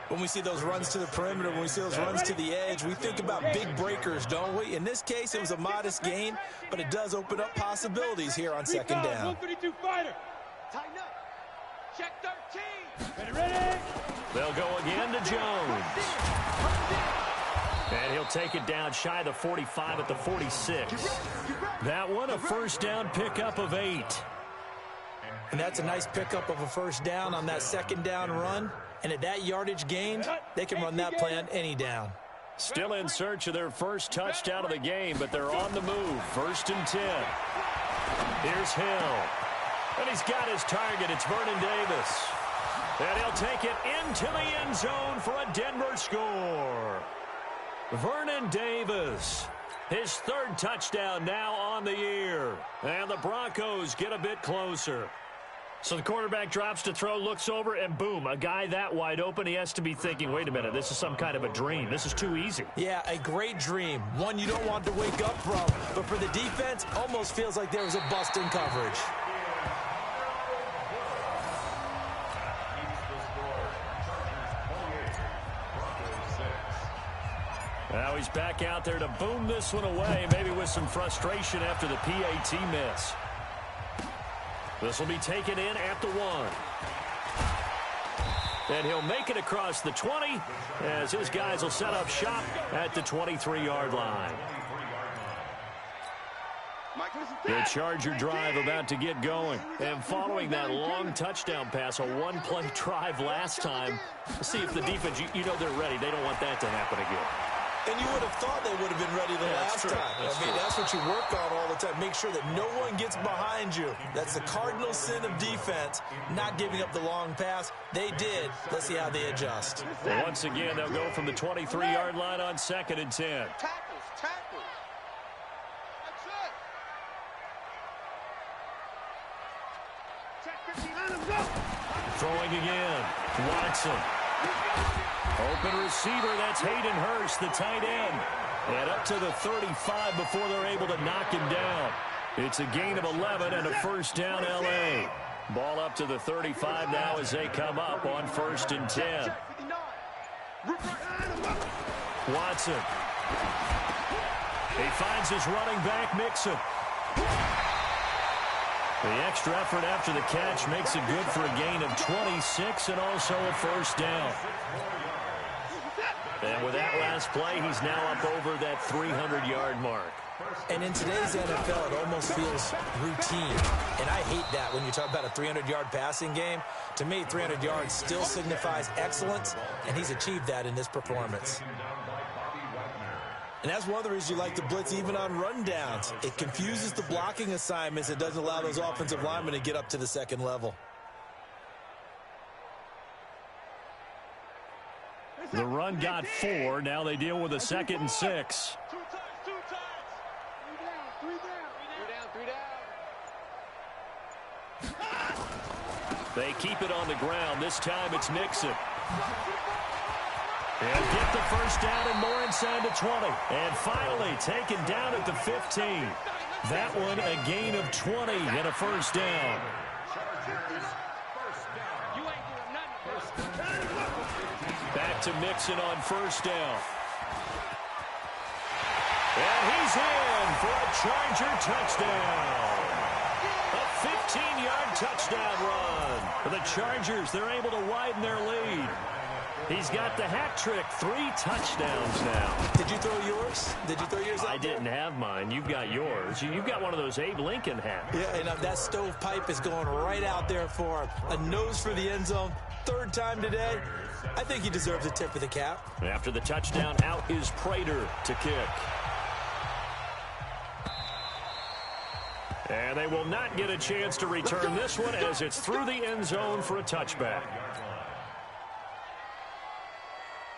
When we see those runs to the perimeter, when we see those runs to the edge, we think about big breakers, don't we? In this case, it was a modest gain, but it does open up possibilities here on 2nd down. 132 fighter. Tighten up. Check 13. Ready? They'll go again to Jones. And he'll take it down shy of the 45 at the 46. That one, a 1st down pickup of 8. And that's a nice pickup of a 1st down on that 2nd down run. And at that yardage gain, they can run that play on any down. Still in search of their first touchdown of the game, but they're on the move. 1st and 10. Here's Hill. And he's got his target. It's Vernon Davis. And he'll take it into the end zone for a Denver score. Vernon Davis, his 3rd touchdown now on the year. And the Broncos get a bit closer. So the quarterback drops to throw, looks over, and boom, a guy that wide open, he has to be thinking, wait a minute, this is some kind of a dream. This is too easy. Yeah, a great dream. One you don't want to wake up from. But for the defense, almost feels like there was a bust in coverage. Now he's back out there to boom this one away, maybe with some frustration after the PAT miss. This will be taken in at the 1. And he'll make it across the 20 as his guys will set up shop at the 23-yard line. The Charger drive about to get going. And following that long touchdown pass, a one-play drive last time, see if the defense, you know they're ready. They don't want that to happen again. And you would have thought they would have been ready the last time. That's what you work on all the time. Make sure that no one gets behind you. That's the cardinal sin of defense, not giving up the long pass. They did. Let's see how they adjust. Well, once again, they'll go from the 23-yard line on 2nd and 10. Tackles. That's it. Check 15, let him go. Throwing again. Watson. Open receiver, that's Hayden Hurst, the tight end. And up to the 35 before they're able to knock him down. It's a gain of 11 and a 1st down L.A. Ball up to the 35 now as they come up on 1st and 10. Watson. He finds his running back, Mixon. The extra effort after the catch makes it good for a gain of 26 and also a 1st down. And with that last play, he's now up over that 300-yard mark. And in today's NFL, it almost feels routine. And I hate that when you talk about a 300-yard passing game. To me, 300 yards still signifies excellence, and he's achieved that in this performance. And that's one of the reasons you like to blitz even on rundowns. It confuses the blocking assignments. It doesn't allow those offensive linemen to get up to the second level. The run got 4. Now they deal with a 2nd and 6. Two times. 3 down. They keep it on the ground. This time it's Mixon. They'll get the first down and more inside the 20. And finally taken down at the 15. That one a gain of 20 and a first down. Back to Mixon on first down. And he's in for a Charger touchdown. A 15-yard touchdown run. For the Chargers, they're able to widen their lead. He's got the hat trick, 3 touchdowns now. Did you throw yours? Did you throw yours out? I didn't have mine. You've got yours. You've got one of those Abe Lincoln hats. Yeah, and that stovepipe is going right out there for him. A nose for the end zone. 3rd time today. I think he deserves a tip of the cap. After the touchdown, out is Prater to kick. And they will not get a chance to return this one as it's through the end zone for a touchback.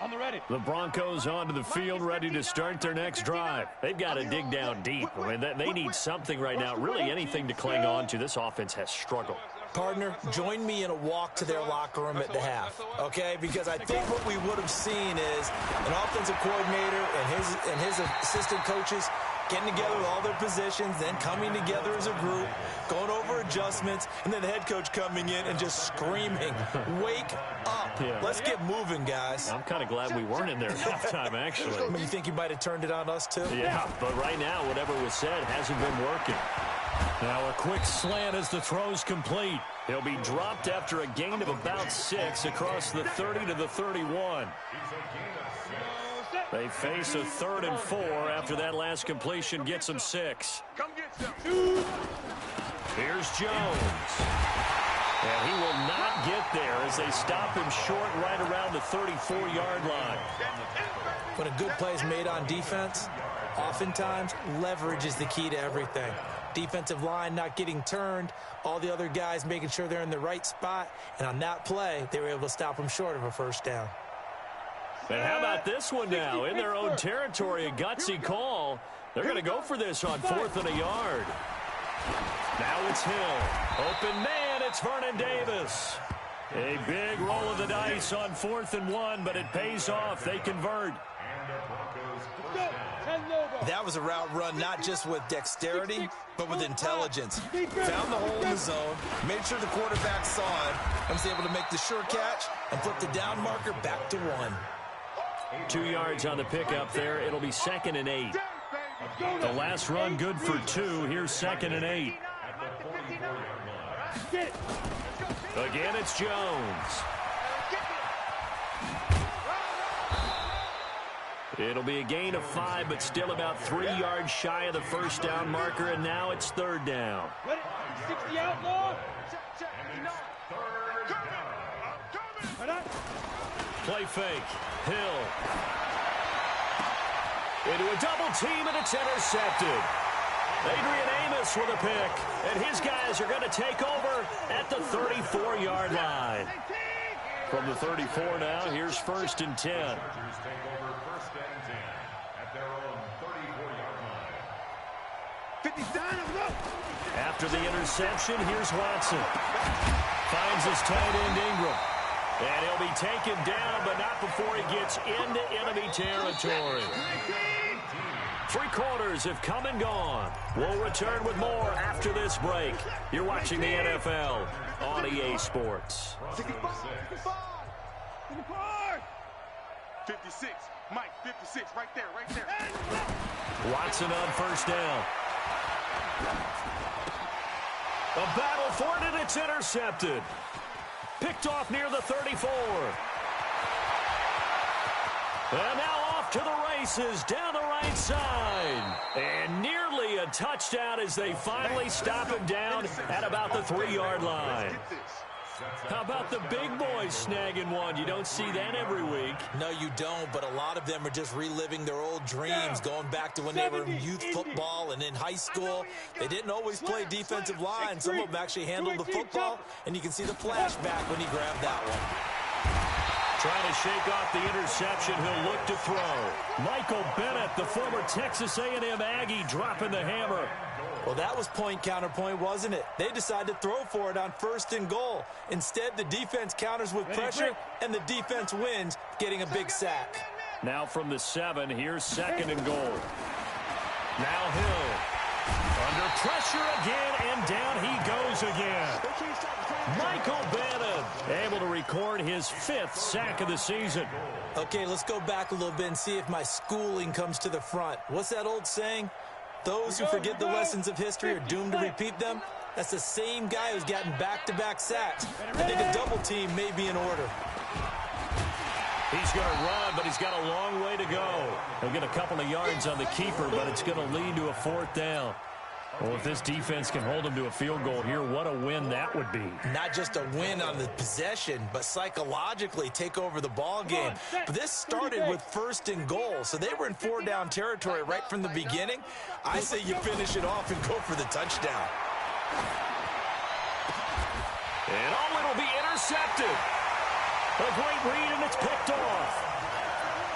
On the ready. The Broncos onto the field, ready to start their next drive. They've got to dig down deep. I mean, they need something right now, really anything to cling on to. This offense has struggled. Partner, join me in a walk to their locker room at the half, okay? Because I think what we would have seen is an offensive coordinator and his assistant coaches getting together with all their positions, then coming together as a group, going over adjustments, and then the head coach coming in and just screaming, wake up. Yeah. Let's get moving, guys. I'm kind of glad we weren't in there at halftime, actually. You think you might have turned it on us, too? Yeah, but right now, whatever was said hasn't been working. Now a quick slant as the throw's complete. He'll be dropped after a gain of about 6 across the 30 to the 31. They face a 3rd and 4 after that last completion gets them 6. Here's Jones. And he will not get there as they stop him short right around the 34-yard line. When a good play is made on defense, oftentimes leverage is the key to everything. Defensive line not getting turned, all the other guys making sure they're in the right spot, and on that play, they were able to stop him short of a first down. And how about this one now? In their own territory, a gutsy call. They're going to go for this on 4th and a yard. Now it's Hill. Open man, it's Vernon Davis. A big roll of the dice on 4th and 1, but it pays off. They convert. That was a route run not just with dexterity, but with intelligence. Found the hole in the zone, made sure the quarterback saw it, and was able to make the sure catch and flip the down marker back to 1. 2 yards on the pickup there. It'll be 2nd and 8. The last run good for 2. Here's 2nd and 8. Again, it's Jones. It'll be a gain of 5, but still about 3 yards shy of the first down marker, and now it's 3rd down. 60 outlaw. Play fake. Hill. Into a double team, and it's intercepted. Adrian Amos with a pick, and his guys are going to take over at the 34-yard line. From the 34 now, here's 1st and 10. After the interception, here's Watson. Finds his tight end Ingram. And he'll be taken down, but not before he gets into enemy territory. 3 quarters have come and gone. We'll return with more after this break. You're watching the NFL on EA Sports. 56. Mike, 56. Right there. Watson on first down. A battle for it, and it's intercepted. Picked off near the 34. And now off to the races down the right side. And nearly a touchdown as they finally stop him down at about the 3-yard line. How about the big boys snagging one? You don't see that every week. No, you don't, but a lot of them are just reliving their old dreams, going back to when they were in youth football and in high school. They didn't always play defensive line. Some of them actually handled the football, and you can see the flashback when he grabbed that one. Trying to shake off the interception, he'll look to throw. Michael Bennett, the former Texas A&M Aggie, dropping the hammer. Well, that was point counterpoint, wasn't it? They decided to throw for it on 1st and goal. Instead, the defense counters with pressure, and the defense wins, getting a big sack. Now from the 7, here's 2nd and goal. Now Hill. Under pressure again, and down he goes again. Michael Bennett able to record his 5th sack of the season. Okay, let's go back a little bit and see if my schooling comes to the front. What's that old saying? Those who forget the lessons of history are doomed to repeat them. That's the same guy who's gotten back-to-back sacks. I think a double team may be in order. He's going to run, but he's got a long way to go. He'll get a couple of yards on the keeper, but it's going to lead to a 4th down. Well, if this defense can hold him to a field goal here, what a win that would be. Not just a win on the possession, but psychologically take over the ball game. But this started with 1st and goal, so they were in 4-down territory right from the beginning. I say you finish it off and go for the touchdown. And it'll be intercepted. A great read, and it's picked off.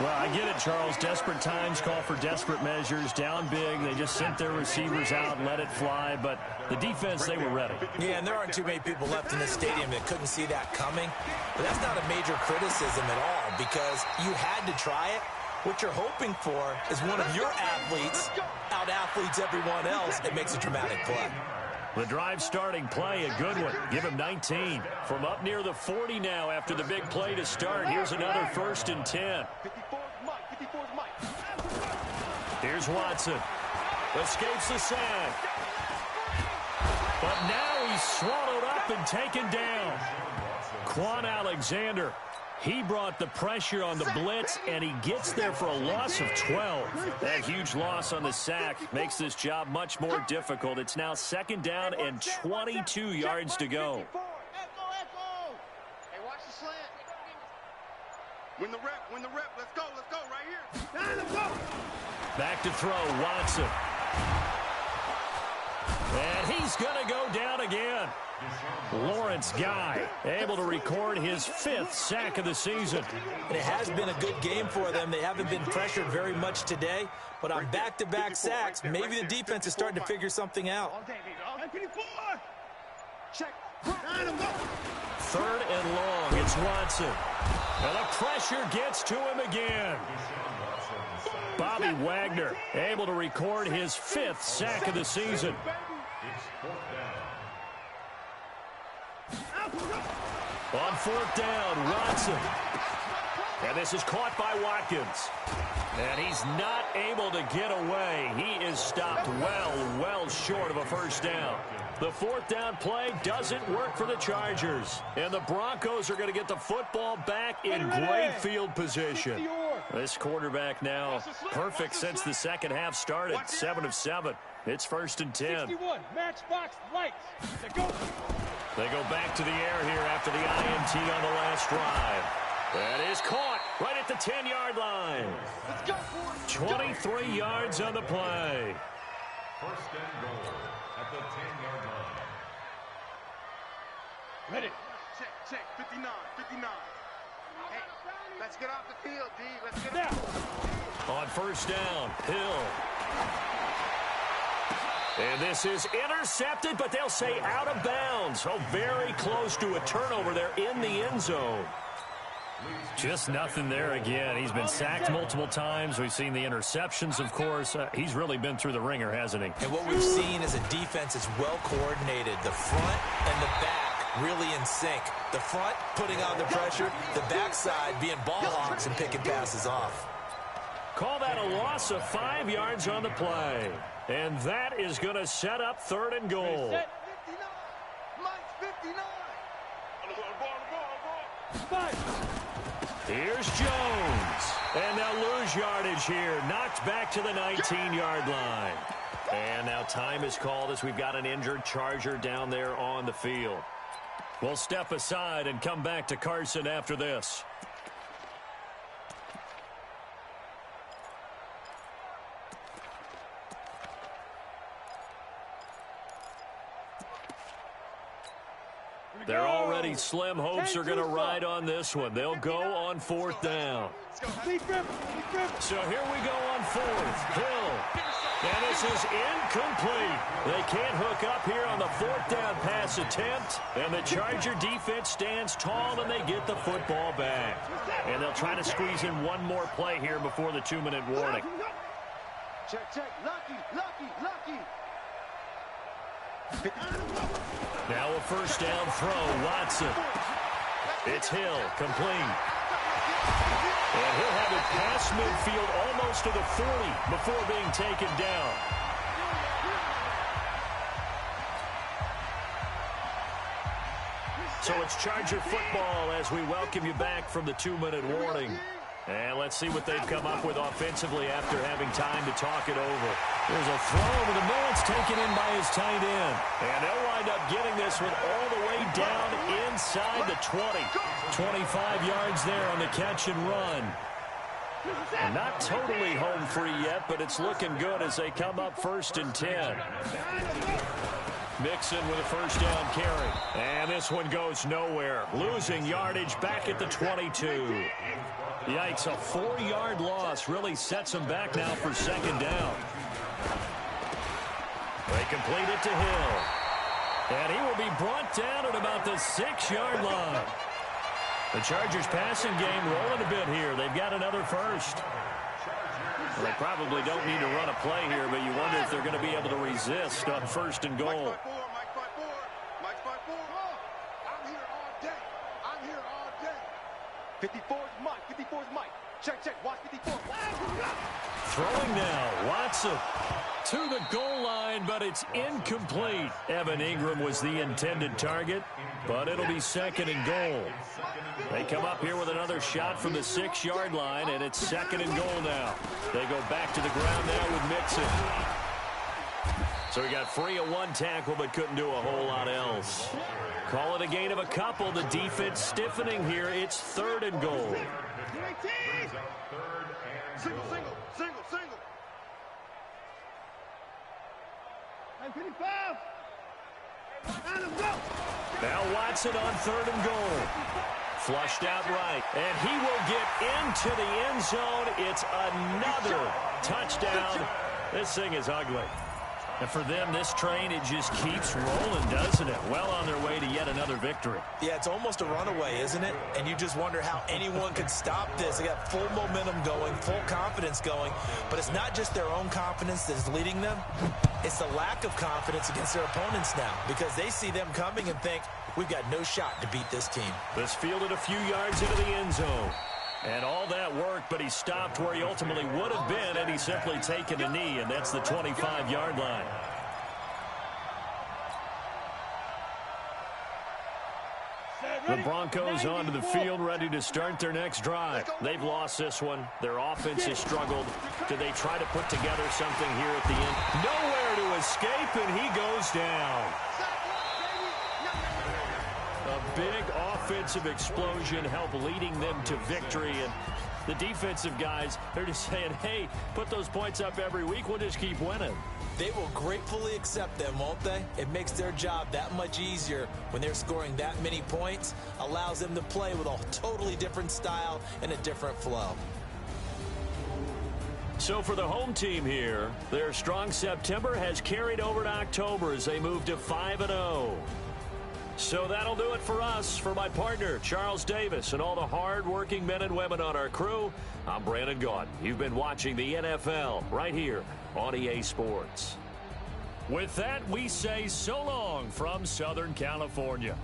Well, I get it, Charles. Desperate times call for desperate measures. Down big, they just sent their receivers out and let it fly. But the defense, they were ready. Yeah, and there aren't too many people left in the stadium that couldn't see that coming. But that's not a major criticism at all because you had to try it. What you're hoping for is one of your athletes out-athletes everyone else and makes a dramatic play. The drive starting play, a good one. Give him 19. From up near the 40 now after the big play to start. Here's another 1st and 10. Here's Watson. Escapes the sack. But now he's swallowed up and taken down. Quan Alexander. He brought the pressure on the blitz, and he gets there for a loss of 12. That huge loss on the sack makes this job much more difficult. It's now 2nd down and 22 yards to go. Hey, watch the slant. Win the rep. Let's go right here. Let's go. Back to throw, Watson. And he's going to go down again. Lawrence Guy able to record his 5th sack of the season. And it has been a good game for them. They haven't been pressured very much today, but on back-to-back sacks, maybe the defense is starting to figure something out. 3rd and long, it's Watson. And the pressure gets to him again. Bobby Wagner able to record his 5th sack of the season. On 4th down, Watson. And this is caught by Watkins. And he's not able to get away. He is stopped well short of a 1st down. The 4th down play doesn't work for the Chargers. And the Broncos are going to get the football back in great field position. This quarterback now perfect since the 2nd half started. 7 of 7. It's 1st and 10. 61, matchbox lights. They go back to the air here after the INT on the last drive. That is caught right at the 10-yard line. 23 yards on the play. 1st and goal at the 10-yard line. Ready. Check. 59. Hey, let's get off the field, D. Let's get off. On 1st down, Hill. And this is intercepted, but they'll say out of bounds. Oh, very close to a turnover there in the end zone. Just nothing there again. He's been sacked multiple times. We've seen the interceptions, of course. He's really been through the ringer, hasn't he? And what we've seen is a defense that's well coordinated. The front and the back really in sync. The front putting on the pressure, the backside being ball hawks and picking passes off. Call that a loss of 5 yards on the play. And that is going to set up 3rd and goal. 59. Mike's 59. Here's Jones. And they'll lose yardage here. Knocked back to the 19-yard line. And now time is called as we've got an injured Charger down there on the field. We'll step aside and come back to Carson after this. They're already slim hopes are going to ride on this one. They'll go on 4th down. So here we go on 4th. Hill. And this is incomplete. They can't hook up here on the 4th down pass attempt. And the Charger defense stands tall and they get the football back. And they'll try to squeeze in one more play here before the 2-minute warning. Check. Lucky. Now a 1st down throw, Watson. It's Hill, complete. And he'll have it past midfield almost to the 40 before being taken down. So it's Charger football as we welcome you back from the 2-minute warning. And let's see what they've come up with offensively after having time to talk it over. There's a throw over the middle. It's taken in by his tight end. And they'll wind up getting this one all the way down inside the 20. 25 yards there on the catch and run. And not totally home free yet, but it's looking good as they come up 1st and 10. Mixon with a 1st down carry. And this one goes nowhere. Losing yardage back at the 22. Yikes, a 4-yard loss really sets him back now for 2nd down. They complete it to Hill. And he will be brought down at about the 6-yard line. The Chargers passing game rolling a bit here. They've got another 1st. Well, they probably don't need to run a play here, but you wonder if they're going to be able to resist on 1st and goal. Mike 5-4. I'm here all day. 54's Mike. Check. Watch 54. Throwing now, Watson to the goal line, but it's incomplete. Evan Ingram was the intended target, but it'll be 2nd and goal. They come up here with another shot from the 6-yard line, and it's 2nd and goal now. They go back to the ground now with Mixon. So he got free of 1 tackle, but couldn't do a whole lot else. Call it a gain of a couple. The defense stiffening here. It's 3rd and goal. Single. Now Watson on 3rd and goal. Flushed out right. And he will get into the end zone. It's another touchdown. This thing is ugly. And for them, this train, it just keeps rolling, doesn't it? Well on their way to yet another victory. Yeah, it's almost a runaway, isn't it? And you just wonder how anyone could stop this. They got full momentum going, full confidence going. But it's not just their own confidence that is leading them. It's the lack of confidence against their opponents now, because they see them coming and think, we've got no shot to beat this team. This fielded a few yards into the end zone. And all that worked, but he stopped where he ultimately would have been had he simply taken a knee, and that's the 25-yard line. The Broncos onto the field, ready to start their next drive. They've lost this one. Their offense has struggled. Do they try to put together something here at the end? Nowhere to escape, and he goes down. A big offensive explosion helped leading them to victory. And the defensive guys, they're just saying, hey, put those points up every week. We'll just keep winning. They will gratefully accept them, won't they? It makes their job that much easier when they're scoring that many points. Allows them to play with a totally different style and a different flow. So for the home team here, their strong September has carried over to October as they move to 5-0. So that'll do it for us. For my partner, Charles Davis, and all the hard-working men and women on our crew, I'm Brandon Gaudin. You've been watching the NFL right here on EA Sports. With that, we say so long from Southern California.